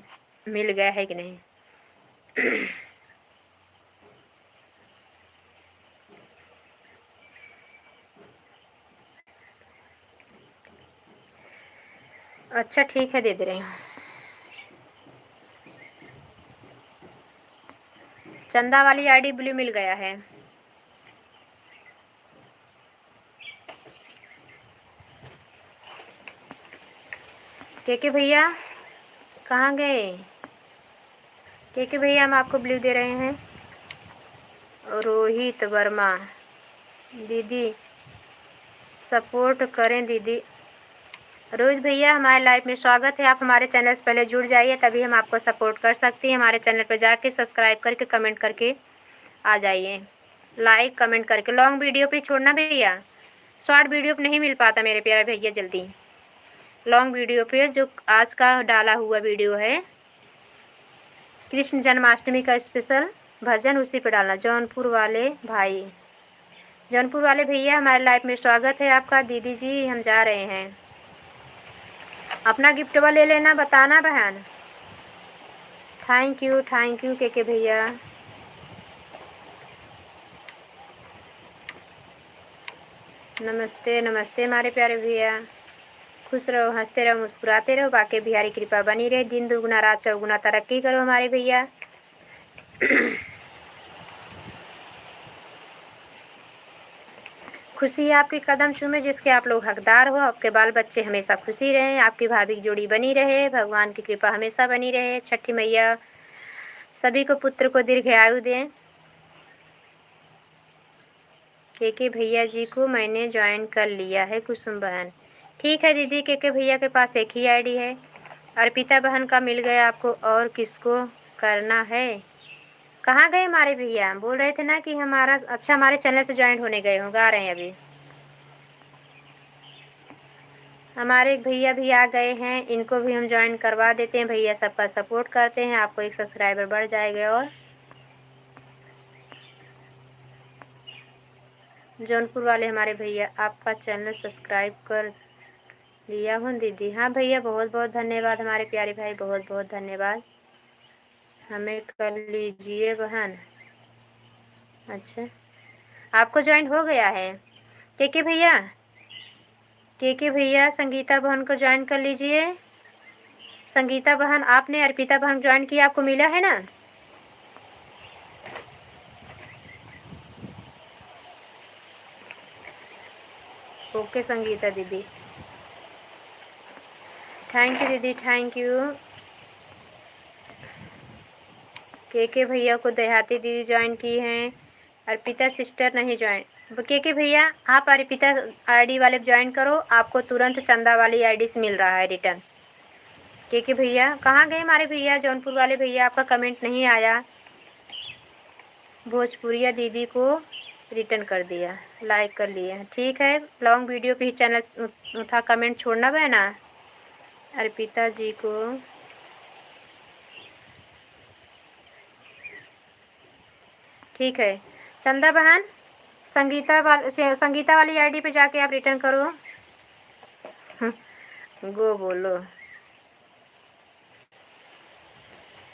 मिल गया है कि नहीं। अच्छा ठीक है दे दे रही हूँ। चंदा वाली आईडी ब्लू मिल गया है। के भैया कहाँ गए? के भैया हम आपको ब्लू दे रहे हैं। रोहित वर्मा दीदी सपोर्ट करें दीदी। रोहित भैया हमारे लाइव में स्वागत है, आप हमारे चैनल से पहले जुड़ जाइए तभी हम आपको सपोर्ट कर सकते हैं। हमारे चैनल पर जाके सब्सक्राइब करके कमेंट करके आ जाइए, लाइक कमेंट करके। लॉन्ग वीडियो पे छोड़ना भैया, शॉर्ट वीडियो पे नहीं मिल पाता मेरे प्यारे भैया जल्दी। लॉन्ग वीडियो पे जो आज का डाला हुआ वीडियो है कृष्ण जन्माष्टमी का स्पेशल भजन, उसी पे डालना। जौनपुर वाले भैया हमारे लाइव में स्वागत है आपका। दीदी जी हम जा रहे हैं, अपना गिफ्ट ले लेना, बताना बहन। थैंक यू के भैया। नमस्ते हमारे प्यारे भैया। खुश रहो, हंसते रहो, मुस्कुराते रहो, बाकी बिहारी कृपा बनी रहे, दिन दुगुना रात चौगुना तरक्की करो हमारे भैया। खुशी आपके कदम चूमे जिसके आप लोग हकदार हो, आपके बाल बच्चे हमेशा खुशी रहें, आपकी भाभी की जोड़ी बनी रहे, भगवान की कृपा हमेशा बनी रहे, छठी मैया सभी को पुत्र को दीर्घायु दें। के भैया जी को मैंने ज्वाइन कर लिया है कुसुम बहन। ठीक है दीदी, के भैया के पास एक ही आईडी है। अर्पिता बहन का मिल गया आपको, और किसको करना है? कहाँ गए हमारे भैया? बोल रहे थे ना कि हमारा अच्छा हमारे चैनल पे ज्वाइन होने गए होंगे, आ रहे हैं अभी। हमारे एक भैया भी आ गए हैं, इनको भी हम ज्वाइन करवा देते हैं। भैया सबका सपोर्ट करते हैं, आपको एक सब्सक्राइबर बढ़ जाएगा। और जौनपुर वाले हमारे भैया आपका चैनल सब्सक्राइब कर लिया हूँ दीदी। हाँ भैया, बहुत बहुत धन्यवाद हमारे प्यारे भाई, बहुत बहुत धन्यवाद। हमें कर लीजिए बहन। अच्छा, आपको ज्वाइन हो गया है के भैया? के भैया संगीता बहन को ज्वाइन कर लीजिए। संगीता बहन, आपने अर्पिता बहन ज्वाइन किया, आपको मिला है ना? ओके संगीता दीदी, थैंक यू दीदी, थैंक यू। के भैया को देहाती दीदी ज्वाइन की हैं, अर्पिता सिस्टर नहीं ज्वाइन। के भैया आप अर्पिता आईडी वाले ज्वाइन करो, आपको तुरंत चंदा वाली आईडी से मिल रहा है रिटर्न। के भैया कहाँ गए हमारे भैया? जौनपुर वाले भैया आपका कमेंट नहीं आया। भोजपुरिया दीदी को रिटर्न कर दिया, लाइक कर लिया। ठीक है, लॉन्ग वीडियो पे ही चैनल था, कमेंट छोड़ना बहना। अर्पिता जी को ठीक है। चंदा बहन, संगीता वाली आईडी पे जाके आप रिटर्न करो। गो बोलो।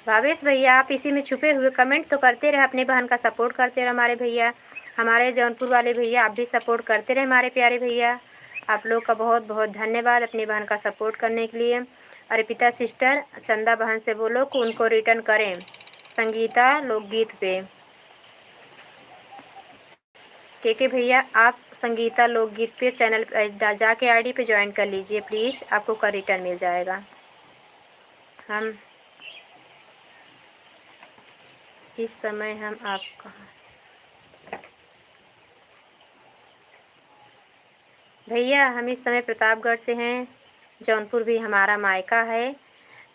भावेश भैया, आप इसी में छुपे हुए कमेंट तो करते रहे, अपने बहन का सपोर्ट करते रहे हमारे भैया। हमारे जौनपुर वाले भैया आप भी सपोर्ट करते रहे हमारे प्यारे भैया। आप लोग का बहुत बहुत धन्यवाद अपनी बहन का सपोर्ट करने के लिए। अर्पिता सिस्टर, चंदा बहन से बोलो कि उनको रिटर्न करें संगीता लोकगीत पे। के भैया आप संगीता लोकगीत पे चैनल जाके आईडी पे ज्वाइन कर लीजिए प्लीज़, आपको का रिटर्न मिल जाएगा। हम इस समय हम आपका भैया, हम इस समय प्रतापगढ़ से हैं। जौनपुर भी हमारा मायका है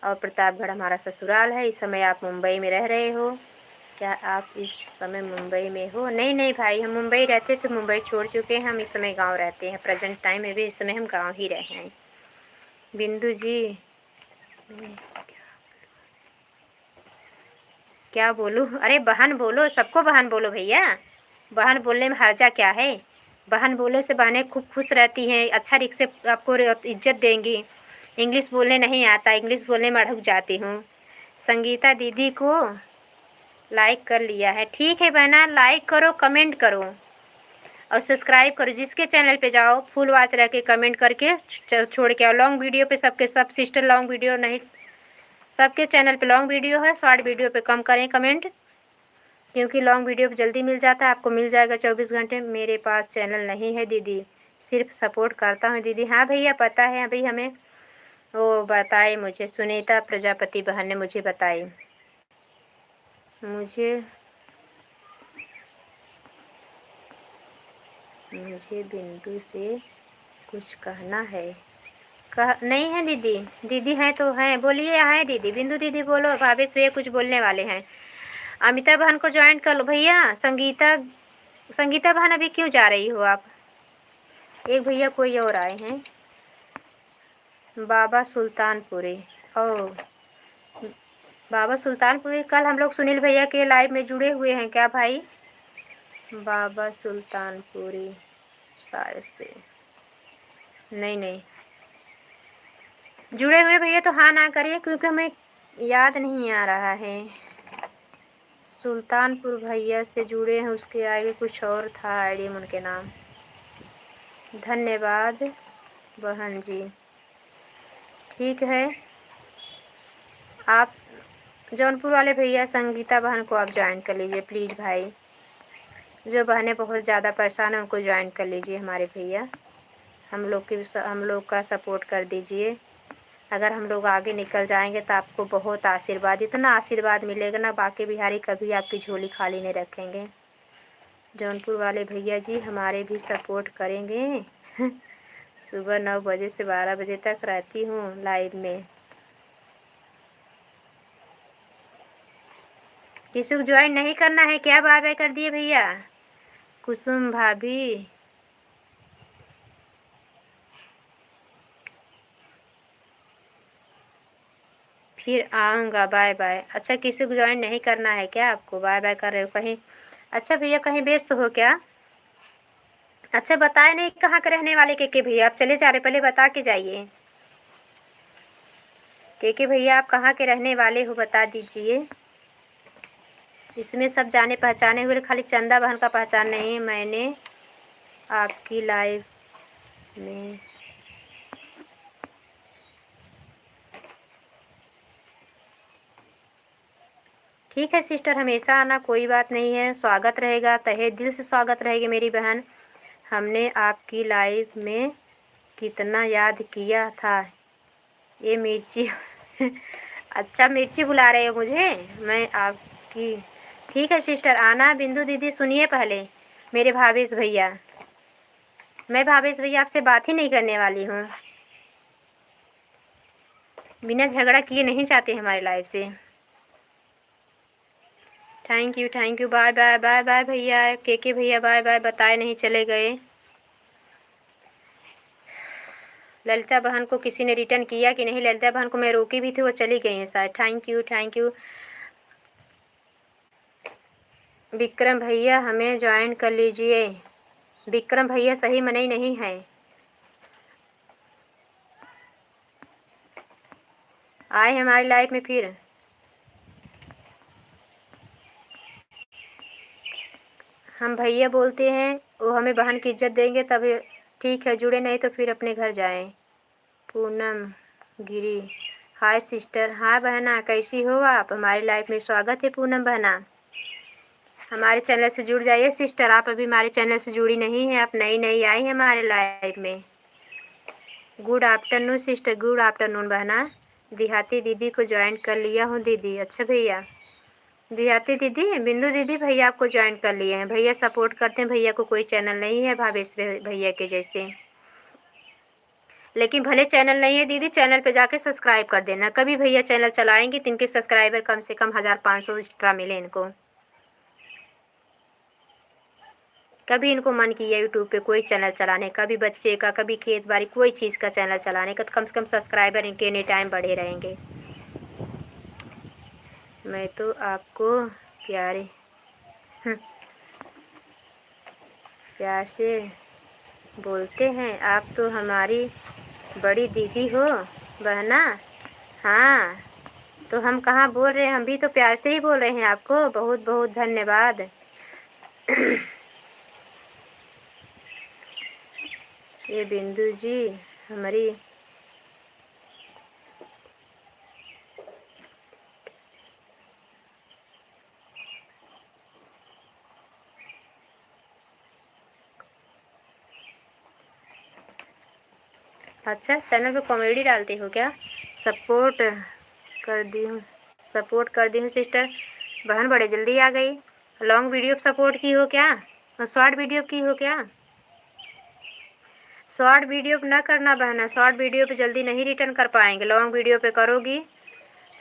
और प्रतापगढ़ हमारा ससुराल है। इस समय आप मुंबई में रह रहे हो क्या? आप इस समय मुंबई में हो? नहीं नहीं भाई, हम मुंबई रहते थे, मुंबई छोड़ चुके हैं, हम इस समय गांव रहते हैं। प्रेजेंट टाइम में भी इस समय हम गांव ही रहे हैं। बिंदु जी क्या बोलूँ? अरे बहन बोलो, सबको बहन बोलो भैया, बहन बोलने में हर्जा क्या है? बहन बोलने से बहनें खूब खुश रहती हैं, अच्छा रिक से आपको इज्जत देंगी। इंग्लिश बोलने नहीं आता, इंग्लिश बोलने में अड़क जाती हूँ। संगीता दीदी को लाइक कर लिया है। ठीक है बहना, लाइक करो, कमेंट करो और सब्सक्राइब करो। जिसके चैनल पे जाओ फुल वॉच रह के कमेंट करके छोड़ के आओ। लॉन्ग वीडियो पे सबके सब सिस्टर लॉन्ग वीडियो नहीं, सबके चैनल पे लॉन्ग वीडियो है, शॉर्ट वीडियो पे कम करें कमेंट, क्योंकि लॉन्ग वीडियो पे जल्दी मिल जाता है। आपको मिल जाएगा 24 घंटे। मेरे पास चैनल नहीं है दीदी, सिर्फ सपोर्ट करता हूँ दीदी। हाँ भैया पता है, अभी हमें वो बताए, मुझे सुनीता प्रजापति बहन ने मुझे बताई। मुझे बिंदु से कुछ कहना है। नहीं है दीदी? दीदी हैं तो हैं, बोलिए। हैं दीदी, बिंदु दीदी बोलो, भावेश भैया कुछ बोलने वाले हैं। अमिता बहन को ज्वाइन कर लो भैया। संगीता बहन अभी क्यों जा रही हो आप? एक भैया कोई और आए हैं, बाबा सुल्तानपुरी। ओ बाबा सुल्तानपुरी, कल हम लोग सुनील भैया के लाइव में जुड़े हुए हैं क्या भाई? बाबा सुल्तानपुरी शायद से, नहीं जुड़े हुए भैया तो हाँ ना करिए, क्योंकि हमें याद नहीं आ रहा है। सुल्तानपुर भैया से जुड़े हैं, उसके आगे कुछ और था आईडी उनके नाम। धन्यवाद बहन जी। ठीक है। आप जौनपुर वाले भैया संगीता बहन को आप ज्वाइन कर लीजिए प्लीज़ भाई। जो बहनें बहुत ज़्यादा परेशान हैं उनको ज्वाइन कर लीजिए हमारे भैया। हम लोग का सपोर्ट कर दीजिए। अगर हम लोग आगे निकल जाएंगे तो आपको बहुत आशीर्वाद, इतना आशीर्वाद मिलेगा ना, बाकी बिहारी कभी आपकी झोली खाली नहीं रखेंगे। जौनपुर वाले भैया जी हमारे भी सपोर्ट करेंगे। सुबह 9 बजे से 12 बजे तक रहती हूँ लाइव में। किसी को ज्वाइन नहीं करना है क्या? बाय बाय कर दिए भैया। कुसुम भाभी, फिर आऊँगा, बाय बाय। अच्छा, किसी को ज्वाइन नहीं करना है क्या आपको? बाय बाय कर रहे हो कहीं? अच्छा भैया कहीं व्यस्त हो क्या? अच्छा बताए नहीं कहाँ के रहने वाले के भैया? आप चले जा रहे, पहले बता के जाइए। के भैया आप कहाँ के रहने वाले हो बता दीजिए। इसमें सब जाने पहचाने हुए, खाली चंदा बहन का पहचान नहीं है। मैंने आपकी लाइव में ठीक है सिस्टर, हमेशा आना, कोई बात नहीं है, स्वागत रहेगा, तहे दिल से स्वागत रहेगी मेरी बहन। हमने आपकी लाइव में कितना याद किया था। ये मिर्ची अच्छा मिर्ची बुला रहे हो मुझे? मैं आपकी ठीक है सिस्टर, आना। बिंदु दीदी सुनिए पहले, मेरे भावेश भैया, मैं भावेश भैया आपसे बात ही नहीं करने वाली हूँ। बिना झगड़ा किए नहीं चाहते हमारे लाइव से। Thank you, bye bye bye bye भैया। के भैया बाय बाय, बताए नहीं चले गए। ललिता बहन को किसी ने रिटर्न किया कि नहीं? ललिता बहन को मैं रोकी भी थी, वो चली गई हैं शायद। Thank you. विक्रम भैया हमें ज्वाइन कर लीजिए। विक्रम भैया सही मने नहीं है, आए हमारी लाइफ में फिर। हम भैया बोलते हैं, वो हमें बहन की इज्जत देंगे तभी ठीक है, जुड़े नहीं तो फिर अपने घर जाएं। पूनम गिरी, हाय सिस्टर। हाँ बहना, कैसी हो आप? हमारी लाइफ में स्वागत है पूनम बहना। हमारे चैनल से जुड़ जाइए सिस्टर, आप अभी हमारे चैनल से जुड़ी नहीं हैं, आप नई आई हैं हमारे लाइफ में। Good afternoon sister, good afternoon बहना। देहाती दीदी को ज्वाइन कर लिया हूँ दीदी। अच्छा भैया, देहाती दीदी, बिंदु दीदी भैया आपको ज्वाइन कर लिए हैं। भैया सपोर्ट करते हैं, भैया को कोई चैनल नहीं है भावेश भैया के जैसे। लेकिन भले चैनल नहीं है दीदी, चैनल पे जाके सब्सक्राइब कर देना। कभी भैया चैनल चलाएंगे तो इनके सब्सक्राइबर कम से कम 1500 एक्स्ट्रा मिले इनको। कभी इनको मन किया यूट्यूब पे कोई चैनल चलाने का, कभी बच्चे का, कभी खेत बाड़ी, कोई चीज़ का चैनल चलाने का, तो कम से कम सब्सक्राइबर इनके एनी टाइम बढ़े रहेंगे। मैं तो आपको प्यार से बोलते हैं, आप तो हमारी बड़ी दीदी हो बहना। हाँ तो हम कहाँ बोल रहे हैं, हम भी तो प्यार से ही बोल रहे हैं आपको। बहुत बहुत धन्यवाद। ये बिंदु जी हमारी अच्छा चैनल पे कॉमेडी डालती हो क्या? सपोर्ट कर दी हूँ सिस्टर। बहन बड़े जल्दी आ गई। लॉन्ग वीडियो सपोर्ट की हो क्या? शॉर्ट वीडियो की हो क्या? शॉर्ट वीडियो पे ना करना बहना, शॉर्ट वीडियो पे जल्दी नहीं रिटर्न कर पाएंगे। लॉन्ग वीडियो पे करोगी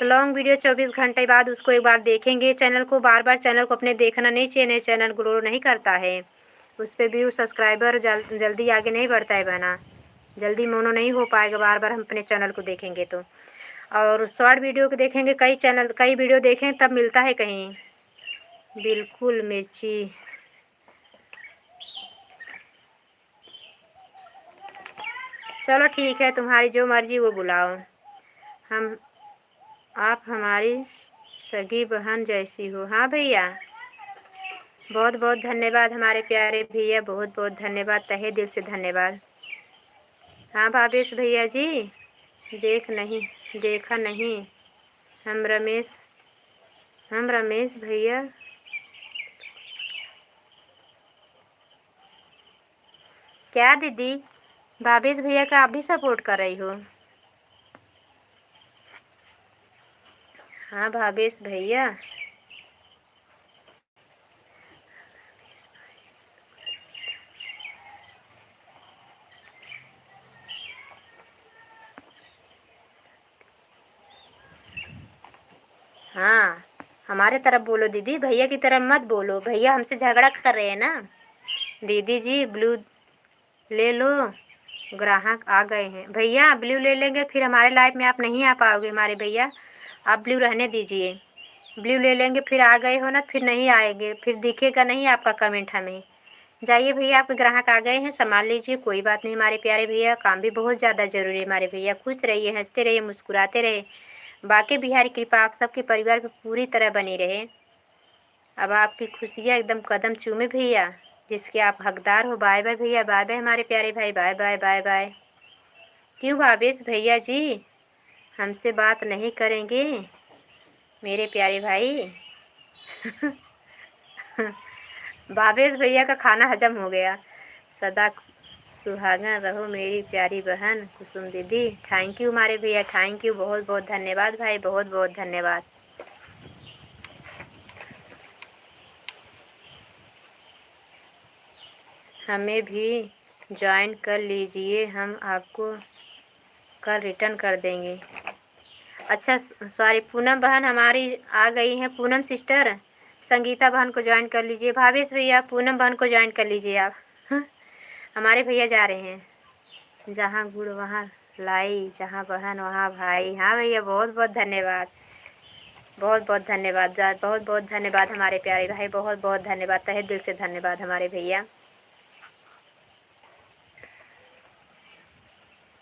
तो लॉन्ग वीडियो 24 घंटे बाद उसको एक बार देखेंगे। चैनल को बार बार चैनल को अपने देखना नहीं चाहिए, नहीं चैनल ग्रो नहीं करता है। उस पर व्यू सब्सक्राइबर जल्दी आगे नहीं बढ़ता है बहना, जल्दी मोनो नहीं हो पाएगा बार बार हम अपने चैनल को देखेंगे तो। और शॉर्ट वीडियो को देखेंगे, कई वीडियो देखें तब मिलता है कहीं। बिल्कुल मिर्ची, चलो ठीक है, तुम्हारी जो मर्जी वो बुलाओ। आप हमारी सगी बहन जैसी हो। हाँ भैया, बहुत बहुत धन्यवाद हमारे प्यारे भैया, बहुत बहुत धन्यवाद, तहे दिल से धन्यवाद। हाँ भावेश भैया जी, देखा नहीं। हम रमेश भैया क्या दीदी, भावेश भैया का आप भी सपोर्ट कर रही हो? हाँ भावेश भैया, हाँ हमारे तरफ बोलो दीदी, भैया की तरफ मत बोलो। भैया हमसे झगड़ा कर रहे हैं ना। दीदी जी ब्लू ले लो, ग्राहक आ गए हैं। भैया ब्लू ले लेंगे फिर हमारे लाइफ में आप नहीं आ पाओगे हमारे भैया, आप ब्लू रहने दीजिए। ब्लू ले लेंगे फिर आ गए हो ना, फिर नहीं आएंगे, फिर दिखेगा नहीं आपका कमेंट हमें। जाइए भैया, आपके ग्राहक आ गए हैं, संभाल लीजिए। कोई बात नहीं हमारे प्यारे भैया, काम भी बहुत ज़्यादा ज़रूरी है हमारे भैया। खुश रहिए, हंसते रहिए, मुस्कुराते रहे। बाकी बिहारी कृपा आप सबके परिवार पर पूरी तरह बनी रहे। अब आपकी खुशियाँ एकदम कदम चूमे भैया, जिसके आप हकदार हो। बाय बाय भैया, बाय बाय हमारे प्यारे भाई, बाय बाय बाय बाय। क्यों भावेश भैया जी हमसे बात नहीं करेंगे मेरे प्यारे भाई? भावेश भैया का खाना हजम हो गया। सदा सुहागन रहो मेरी प्यारी बहन कुसुम दीदी। थैंक यू हमारे भैया, थैंक यू, बहुत बहुत धन्यवाद भाई, बहुत बहुत धन्यवाद। हमें भी ज्वाइन कर लीजिए, हम आपको कल रिटर्न कर देंगे। अच्छा सॉरी, पूनम बहन हमारी आ गई हैं। पूनम सिस्टर, संगीता बहन को ज्वाइन कर लीजिए। भावेश भैया पूनम बहन को ज्वाइन कर लीजिए आप। हमारे भैया जा रहे हैं। जहाँ गुड़ वहाँ लाई, जहाँ बहन वहाँ भाई। हाँ भैया, बहुत बहुत धन्यवाद, बहुत बहुत धन्यवाद, बहुत बहुत धन्यवाद हमारे प्यारे भाई, बहुत बहुत धन्यवाद, तहे दिल से धन्यवाद हमारे भैया।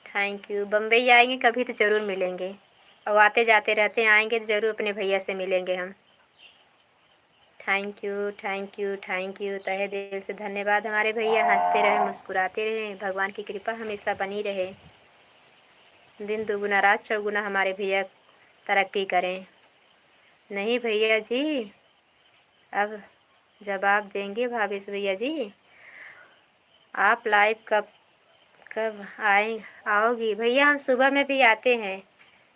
Thank you. बम्बई आएंगे कभी तो ज़रूर मिलेंगे, और आते जाते रहते हैं, आएंगे तो ज़रूर अपने भैया से मिलेंगे हम। Thank you thank you thank you, तहे दिल से धन्यवाद हमारे भैया। हंसते रहे, मुस्कुराते रहे, भगवान की कृपा हमेशा बनी रहे। दिन दुगुना रात चौगुना हमारे भैया तरक्की करें। नहीं भैया जी, अब जवाब देंगे भावेश भैया जी। आप लाइव कब कब आओगी भैया? हम सुबह में भी आते हैं,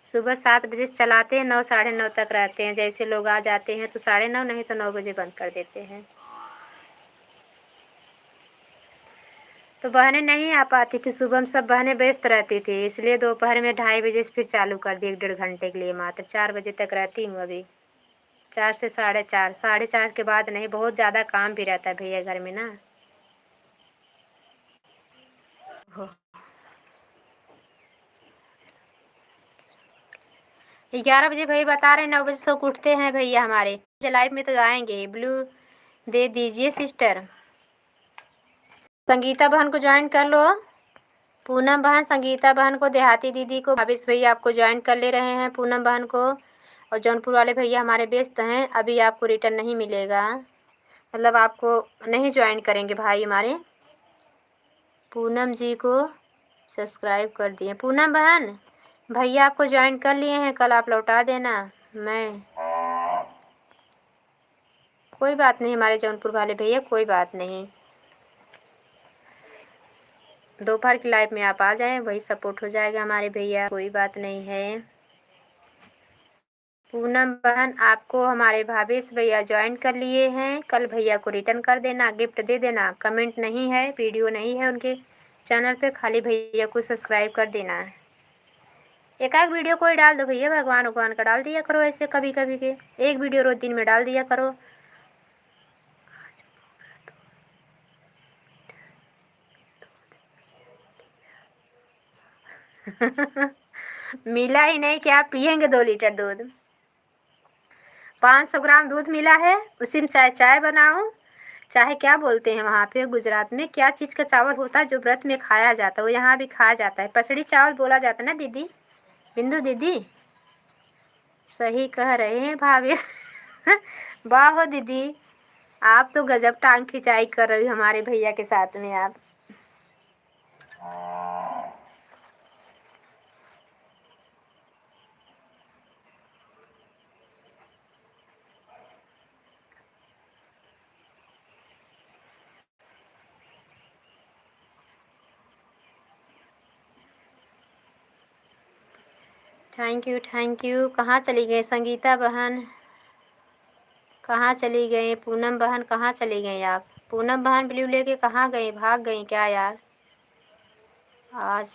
सुबह 7 बजे से चलाते हैं, 9 साढ़े 9 तक रहते हैं। जैसे लोग आ जाते हैं तो 9:30, नहीं तो 9 बजे बंद कर देते हैं। तो बहनें नहीं आ पाती थी सुबह में, सब बहनें व्यस्त रहती थी, इसलिए दोपहर में 2:30 बजे से फिर चालू कर दी, 1-1.5 घंटे के लिए मात्र। 4 बजे तक रहती हूँ अभी, 4 से 4:30, 4:30 के बाद नहीं। बहुत ज़्यादा काम भी रहता है भैया घर में ना। 11 बजे भैया बता रहे हैं, 9 बजे सो उठते हैं भैया हमारे। लाइव में तो आएंगे। ब्लू दे दीजिए सिस्टर। संगीता बहन को ज्वाइन कर लो। पूनम बहन, संगीता बहन को, देहाती दीदी को, भावेश भैया आपको ज्वाइन कर ले रहे हैं, पूनम बहन को। और जौनपुर वाले भैया हमारे व्यस्त हैं, अभी आपको रिटर्न नहीं मिलेगा, मतलब आपको नहीं ज्वाइन करेंगे भाई हमारे। पूनम जी को सब्सक्राइब कर दिए। पूनम बहन भैया आपको ज्वाइन कर लिए हैं, कल आप लौटा देना। मैं कोई बात नहीं हमारे जौनपुर वाले भैया, कोई बात नहीं। दोपहर की लाइफ में आप आ जाएं, वही सपोर्ट हो जाएगा हमारे भैया, कोई बात नहीं है। पूनम बहन आपको हमारे भावेश भैया ज्वाइन कर लिए हैं, कल भैया को रिटर्न कर देना, गिफ्ट दे देना। कमेंट नहीं है, वीडियो नहीं है उनके चैनल पे, खाली भैया को सब्सक्राइब कर देना है। एक आध वीडियो कोई डाल दो भैया, भगवान भगवान का डाल दिया करो, ऐसे कभी कभी के एक वीडियो रोज दिन में डाल दिया करो। मिला ही नहीं, क्या पियेंगे 2 लीटर दूध? 500 ग्राम दूध मिला है, उसी में चाय बनाओ। चाहे क्या बोलते हैं वहाँ पे गुजरात में, क्या चीज़ का चावल होता है जो व्रत में खाया जाता है, वो यहाँ भी खाया जाता है। पसड़ी चावल बोला जाता है ना दीदी, बिंदु दीदी, सही कह रहे हैं भाभी। वाह हो दीदी, आप तो गजब टांग खिंचाई कर रही हो हमारे भैया के साथ में आप। Thank you. कहाँ चली गई संगीता बहन, कहाँ चली गई? पूनम बहन कहाँ चली गई आप? पूनम बहन ब्लू लेके कहाँ गई? भाग गई क्या यार आज?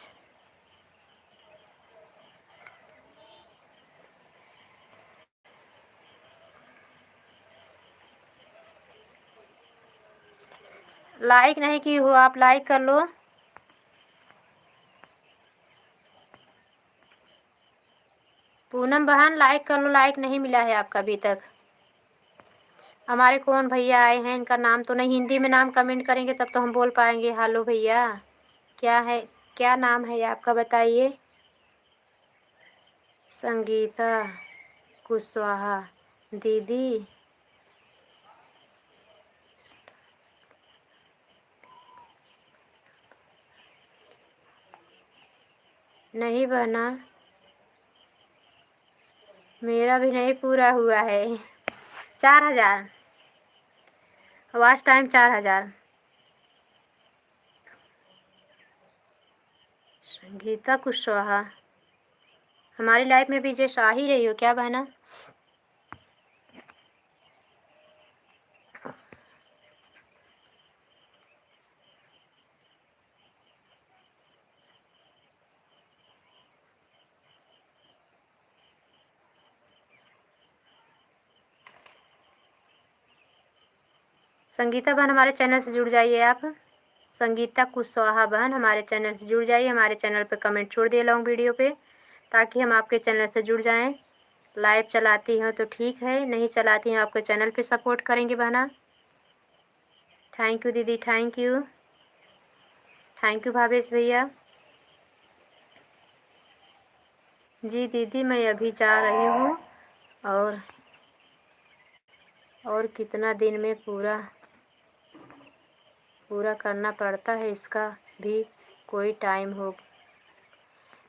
लाइक नहीं की हो आप, लाइक कर लो। पूनम बहन लाइक कर लो, लाइक नहीं मिला है आपका अभी तक। हमारे कौन भैया आए हैं, इनका नाम तो नहीं, हिंदी में नाम कमेंट करेंगे तब तो हम बोल पाएंगे। हेलो भैया, क्या है, क्या नाम है आपका बताइए? संगीता कुशवाहा दीदी। नहीं बना, मेरा भी नहीं पूरा हुआ है। 4000 वॉच टाइम 4000। संगीता कुशवाहा हमारी लाइफ में भी जैसे आ ही रही हो क्या बहना? संगीता बहन हमारे चैनल से जुड़ जाइए आप। संगीता कुशवाहा बहन हमारे चैनल से जुड़ जाइए, हमारे चैनल पे कमेंट छोड़ दिए लॉन्ग वीडियो पे, ताकि हम आपके चैनल से जुड़ जाएं। लाइव चलाती हो तो ठीक है, नहीं चलाती हैं आपके चैनल पे सपोर्ट करेंगे बहना। थैंक यू दीदी, थैंक यू भावेश भैया। जी दीदी मैं अभी जा रही हूँ, और कितना दिन में पूरा करना पड़ता है, इसका भी कोई टाइम हो।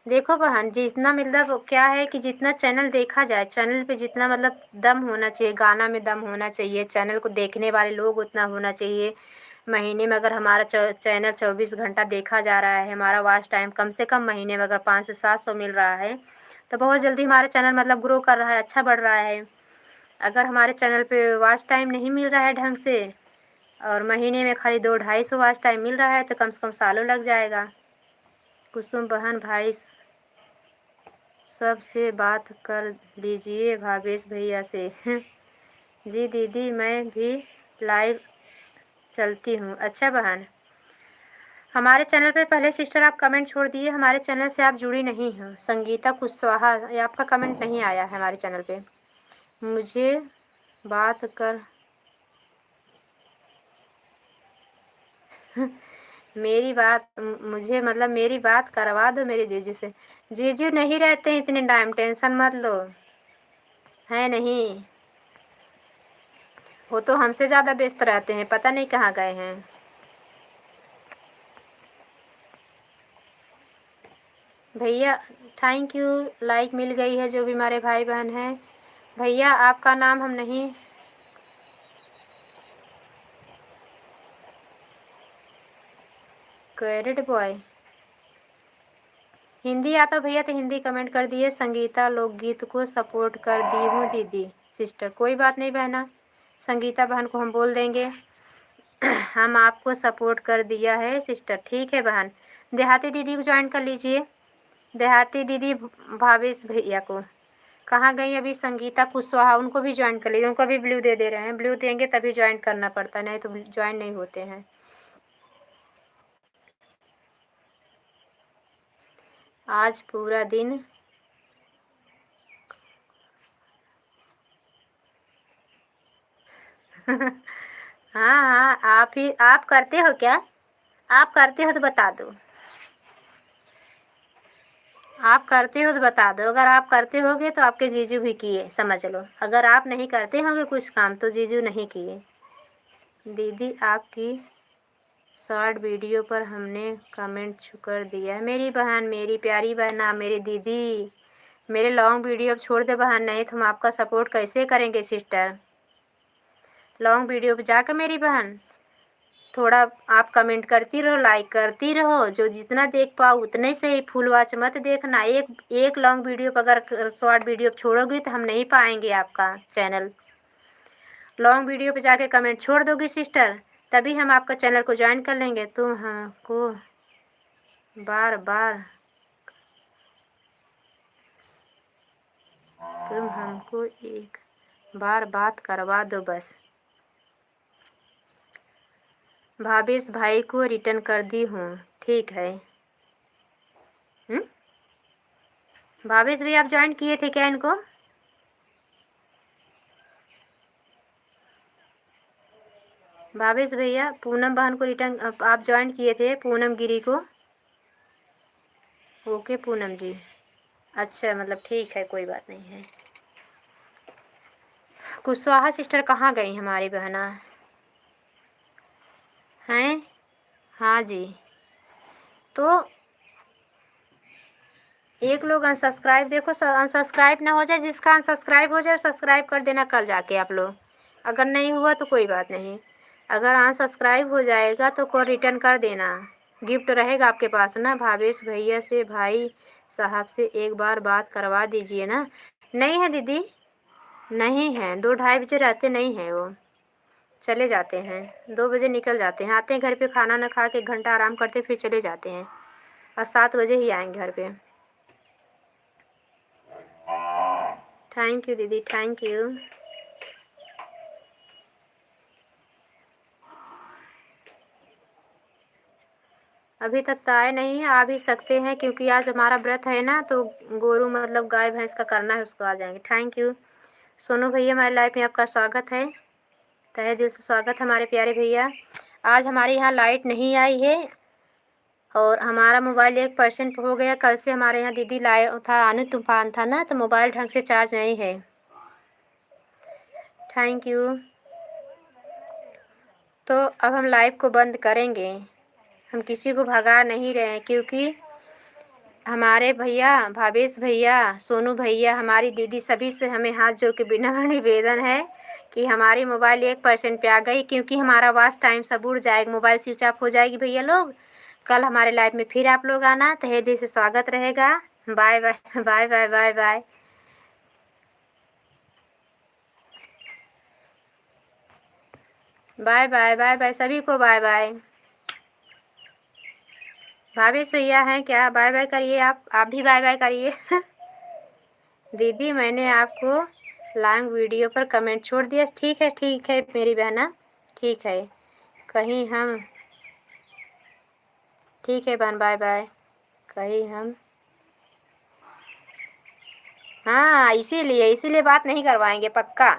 देखो बहन, जितना मतलब क्या है कि जितना चैनल देखा जाए, चैनल पे जितना मतलब दम होना चाहिए, गाना में दम होना चाहिए, चैनल को देखने वाले लोग उतना होना चाहिए। महीने में अगर हमारा चैनल 24 घंटा देखा जा रहा है, हमारा वॉच टाइम कम से कम महीने में अगर 500 से 700 मिल रहा है, तो बहुत जल्दी हमारा चैनल मतलब ग्रो कर रहा है, अच्छा बढ़ रहा है। अगर हमारे चैनल पे वॉच टाइम नहीं मिल रहा है ढंग से, और महीने में खाली 200-250 वॉच टाइम मिल रहा है, तो कम से कम सालों लग जाएगा। कुसुम बहन भाई सबसे बात कर लीजिए भावेश भैया से। जी दीदी मैं भी लाइव चलती हूँ। अच्छा बहन, हमारे चैनल पे पहले सिस्टर आप कमेंट छोड़ दिए, हमारे चैनल से आप जुड़ी नहीं हो। संगीता कुशवाहा, ये आपका कमेंट नहीं आया है हमारे चैनल पे। मुझे बात कर मेरी बात करवा दो मेरे जीजू से। जीजू नहीं रहते इतने टाइम, टेंशन मत लो, है नहीं, वो तो हमसे ज़्यादा व्यस्त रहते हैं, पता नहीं कहाँ गए हैं। भैया थैंक यू, लाइक मिल गई है जो भी हमारे भाई बहन हैं। भैया आपका नाम हम नहीं, कैरेट बॉय हिंदी आता भैया तो हिंदी कमेंट कर दिए। संगीता लोकगीत को सपोर्ट कर दी हूँ दीदी सिस्टर, कोई बात नहीं बहना, संगीता बहन को हम बोल देंगे हम आपको सपोर्ट कर दिया है सिस्टर, ठीक है बहन। देहाती दीदी को ज्वाइन कर लीजिए, देहाती दीदी भावेश भैया को। कहाँ गई अभी संगीता कुशवाहा, उनको भी ज्वाइन कर लीजिए, उनको भी ब्लू दे रहे हैं, ब्लू देंगे तभी ज्वाइन करना पड़ता है, नहीं तो ज्वाइन नहीं होते हैं। आज पूरा दिन हाँ हाँ, आप करते हो क्या? आप करते हो तो बता दो, आप करते हो तो बता दो। अगर आप करते होगे तो आपके जीजू भी किए समझ लो, अगर आप नहीं करते होगे कुछ काम तो जीजू नहीं किए। दीदी आपकी शॉर्ट वीडियो पर हमने कमेंट कर दिया है। मेरी बहन, मेरी प्यारी बहना, मेरी दीदी, मेरे लॉन्ग वीडियो अब छोड़ दे बहन, नहीं तो हम आपका सपोर्ट कैसे करेंगे सिस्टर। लॉन्ग वीडियो पर जाकर मेरी बहन थोड़ा आप कमेंट करती रहो, लाइक करती रहो, जो जितना देख पाओ उतने से ही। फुल वॉच मत देखना। एक लॉन्ग वीडियो पर अगर शॉर्ट वीडियो छोड़ोगी तो हम नहीं पाएंगे आपका चैनल। लॉन्ग वीडियो पे जाके कमेंट छोड़ दोगी सिस्टर, तभी हम आपका चैनल को ज्वाइन कर लेंगे। तुम हमको बार बार तुम हमको एक बार बात करवा दो बस। भावेश भाई को रिटर्न कर दी हूँ, ठीक है। भावेश भाई आप ज्वाइन किए थे क्या इनको? भावेश भैया पूनम बहन को रिटर्न आप ज्वाइन किए थे, पूनम गिरी को। ओके पूनम जी, अच्छा मतलब ठीक है, कोई बात नहीं है। कुशवाहा सिस्टर कहाँ गई हमारी बहना हैं? हाँ जी, तो एक लोग अनसब्सक्राइब, देखो अनसब्सक्राइब ना हो जाए, जिसका अनसब्सक्राइब हो जाए सब्सक्राइब कर देना कल जाके आप लोग। अगर नहीं हुआ तो कोई बात नहीं, अगर अनसब्सक्राइब हो जाएगा तो को रिटर्न कर देना, गिफ्ट रहेगा आपके पास ना। भावेश भैया से भाई साहब से एक बार बात करवा दीजिए ना। नहीं है दीदी, नहीं है, 2-2:30 बजे रहते नहीं हैं वो, चले जाते हैं, 2 बजे निकल जाते हैं, आते हैं घर पे खाना ना खा के 1 घंटा आराम करते फिर चले जाते हैं, और 7 बजे ही आएंगे घर पे। थैंक यू दीदी, थैंक यू। अभी तक तो आए नहीं हैं, आ भी सकते हैं क्योंकि आज हमारा व्रत है ना, तो गोरू मतलब गाय भैंस का करना है, उसको आ जाएंगे। थैंक यू सोनू भैया, हमारी लाइफ में आपका स्वागत है, तहे दिल से स्वागत है हमारे प्यारे भैया। आज हमारे यहाँ लाइट नहीं आई है और हमारा मोबाइल 1% हो गया। कल से हमारे यहाँ दीदी लाए था, आने तूफान था ना, तो मोबाइल ढंग से चार्ज नहीं है। Thank you. तो अब हम लाइव को बंद करेंगे, हम किसी को भगा नहीं रहे हैं, क्योंकि हमारे भैया भावेश भैया, सोनू भैया, हमारी दीदी, सभी से हमें हाथ जोड़ के विनम्र निवेदन है कि हमारी मोबाइल 1% पे आ गई, क्योंकि हमारा वॉच टाइम सब उड़ जाएगा, मोबाइल स्विच ऑफ हो जाएगी भैया लोग। कल हमारे लाइव में फिर आप लोग आना, तहे दिल से स्वागत रहेगा। Bye bye bye bye bye bye bye bye bye bye सभी को बाय बाय। भावेश भैया हैं क्या? बाय बाय करिए, आप भी बाय बाय करिए। दीदी मैंने आपको लॉन्ग वीडियो पर कमेंट छोड़ दिया। ठीक है मेरी बहना, ठीक है, कहीं हम, ठीक है बहन, बाय बाय। कहीं हम, हाँ इसीलिए बात नहीं करवाएंगे पक्का,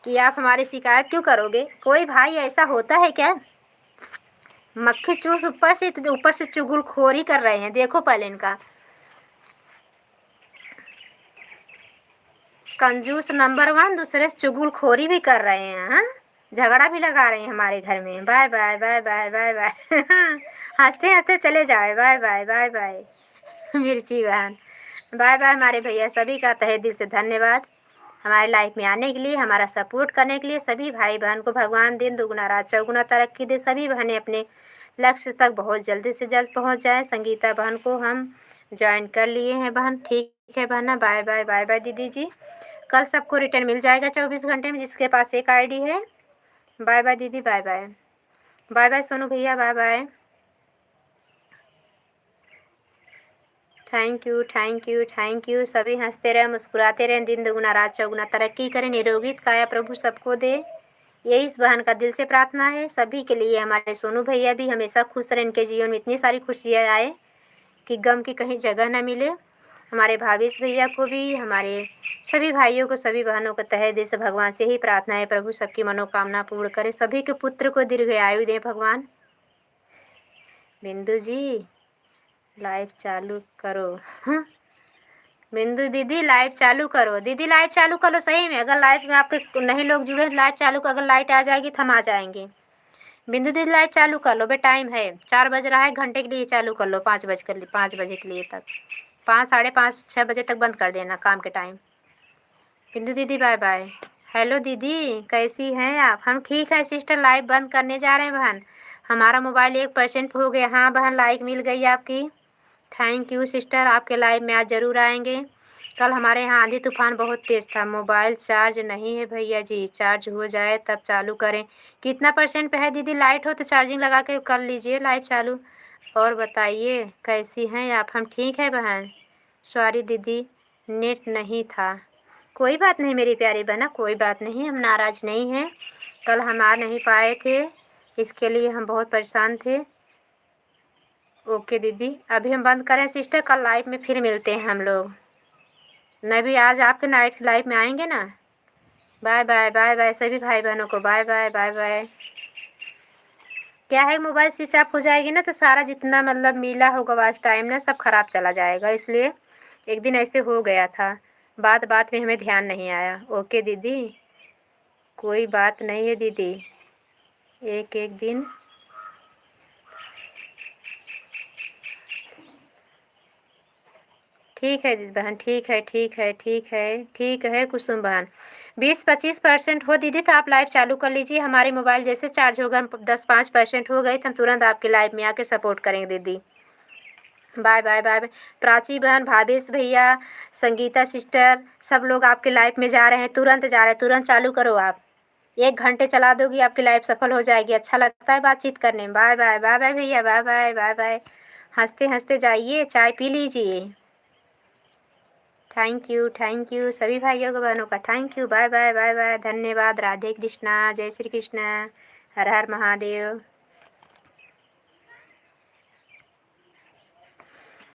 कि आप हमारी शिकायत क्यों करोगे? कोई भाई ऐसा होता है क्या? मक्खी चूस ऊपर से चुगलखोरी कर रहे हैं, देखो पहले इनका कंजूस नंबर 1, दूसरे से चुगलखोरी भी कर रहे हैं। हाँ, झगड़ा भी लगा रहे हैं हमारे घर में। Bye bye bye bye bye bye. हंसते हंसते चले जाए, बाय बाय बाय बाय। मिर्ची बहन बाय बाय। हमारे भैया सभी का तहे दिल से धन्यवाद, हमारे लाइफ में आने के लिए, हमारा सपोर्ट करने के लिए। सभी भाई बहन को भगवान दिन दुगुना रात चौगुना तरक्की दे, सभी बहनें अपने लक्ष्य तक बहुत जल्दी से जल्द पहुंच जाए। संगीता बहन को हम ज्वाइन कर लिए हैं बहन, ठीक है बहना, बाय बाय बाय बाय दीदी जी। कल सबको रिटर्न मिल जाएगा 24 घंटे में, जिसके पास एक आईडी है। बाय बाय दीदी, bye bye bye bye Sonu भैया, bye bye. Thank you thank you thank you. सभी हंसते रहें, मुस्कुराते रहें, दिन दुगुना रात चौगुना तरक्की करें, निरोगित काया प्रभु सबको दे, यही इस बहन का दिल से प्रार्थना है सभी के लिए। हमारे सोनू भैया भी हमेशा खुश रहें, इनके जीवन में इतनी सारी खुशियाँ आए कि गम की कहीं जगह न मिले। हमारे भावेश भैया को भी, हमारे सभी भाइयों को, सभी बहनों को तहे दिल से भगवान से ही प्रार्थना है, प्रभु सबकी मनोकामना पूर्ण करे, सभी के पुत्र को दीर्घायु दें भगवान। बिंदु जी लाइव चालू करो। बिंदु दीदी लाइव चालू करो, दीदी लाइव चालू करो सही में। अगर लाइव में आपके नहीं लोग जुड़े, लाइव चालू कर, अगर लाइट आ जाएगी तो हम आ जाएंगे। बिंदु दीदी लाइव चालू कर लो बे, टाइम है 4 बज रहा है, घंटे के लिए चालू कर लो, 5 बजे के लिए तक, 5, 5:30, 6 बजे तक बंद कर देना काम के टाइम। बिंदु दीदी बाय बाय। हेलो दीदी, कैसी हैं आप? हम ठीक है सिस्टर, लाइव बंद करने जा रहे हैं बहन। हमारा मोबाइल 1% हो गया। हाँ बहन, लाइक मिल गई आपकी। थैंक यू सिस्टर, आपके लाइव में आज ज़रूर आएंगे। कल हमारे यहाँ आंधी तूफान बहुत तेज़ था। मोबाइल चार्ज नहीं है भैया जी, चार्ज हो जाए तब चालू करें। कितना % पे है दीदी? लाइट हो तो चार्जिंग लगा के कर लीजिए लाइव चालू। और बताइए कैसी हैं आप? हम ठीक है बहन। सॉरी दीदी, नेट नहीं था। कोई बात नहीं मेरी प्यारी बहना, कोई बात नहीं, हम नाराज़ नहीं हैं। कल हम आ नहीं पाए थे, इसके लिए हम बहुत परेशान थे। ओके दीदी, अभी हम बंद करें सिस्टर, कल लाइव में फिर मिलते हैं हम लोग। मैं भी आज आपके नाइट लाइव में आएंगे ना। बाय बाय बाय बाय सभी भाई बहनों को, बाय बाय बाय बाय। क्या है, मोबाइल स्विच ऑफ हो जाएगी ना तो सारा जितना मतलब मिला होगा वाच टाइम ना सब खराब चला जाएगा, इसलिए एक दिन ऐसे हो गया था। बात बात में हमें ध्यान नहीं आया। ओके दीदी, कोई बात नहीं है दीदी, एक एक दिन। ठीक है दीदी बहन, ठीक है ठीक है ठीक है ठीक है कुसुम बहन। 20-25% हो दीदी तो आप लाइव चालू कर लीजिए। हमारे मोबाइल जैसे चार्ज होगा, 10-5% हो गई तो हम तुरंत आपके लाइव में आके सपोर्ट करेंगे दीदी। Bye bye bye bye. Prachi बहन, भावेश भैया, संगीता सिस्टर, सब लोग आपके लाइव में जा रहे हैं, तुरंत जा रहे हैं, तुरंत चालू करो आप। 1 घंटे चला दोगी आपकी लाइव सफल हो जाएगी। अच्छा लगता है बातचीत करने में। बाय बाय बाय बाय भैया, बाय बाय बाय बाय। हंसते हंसते जाइए, चाय पी लीजिए। थैंक यू सभी भाइयों को बहनों का thank you. Bye bye bye bye, धन्यवाद। राधे कृष्णा, जय श्री कृष्णा, हर हर महादेव।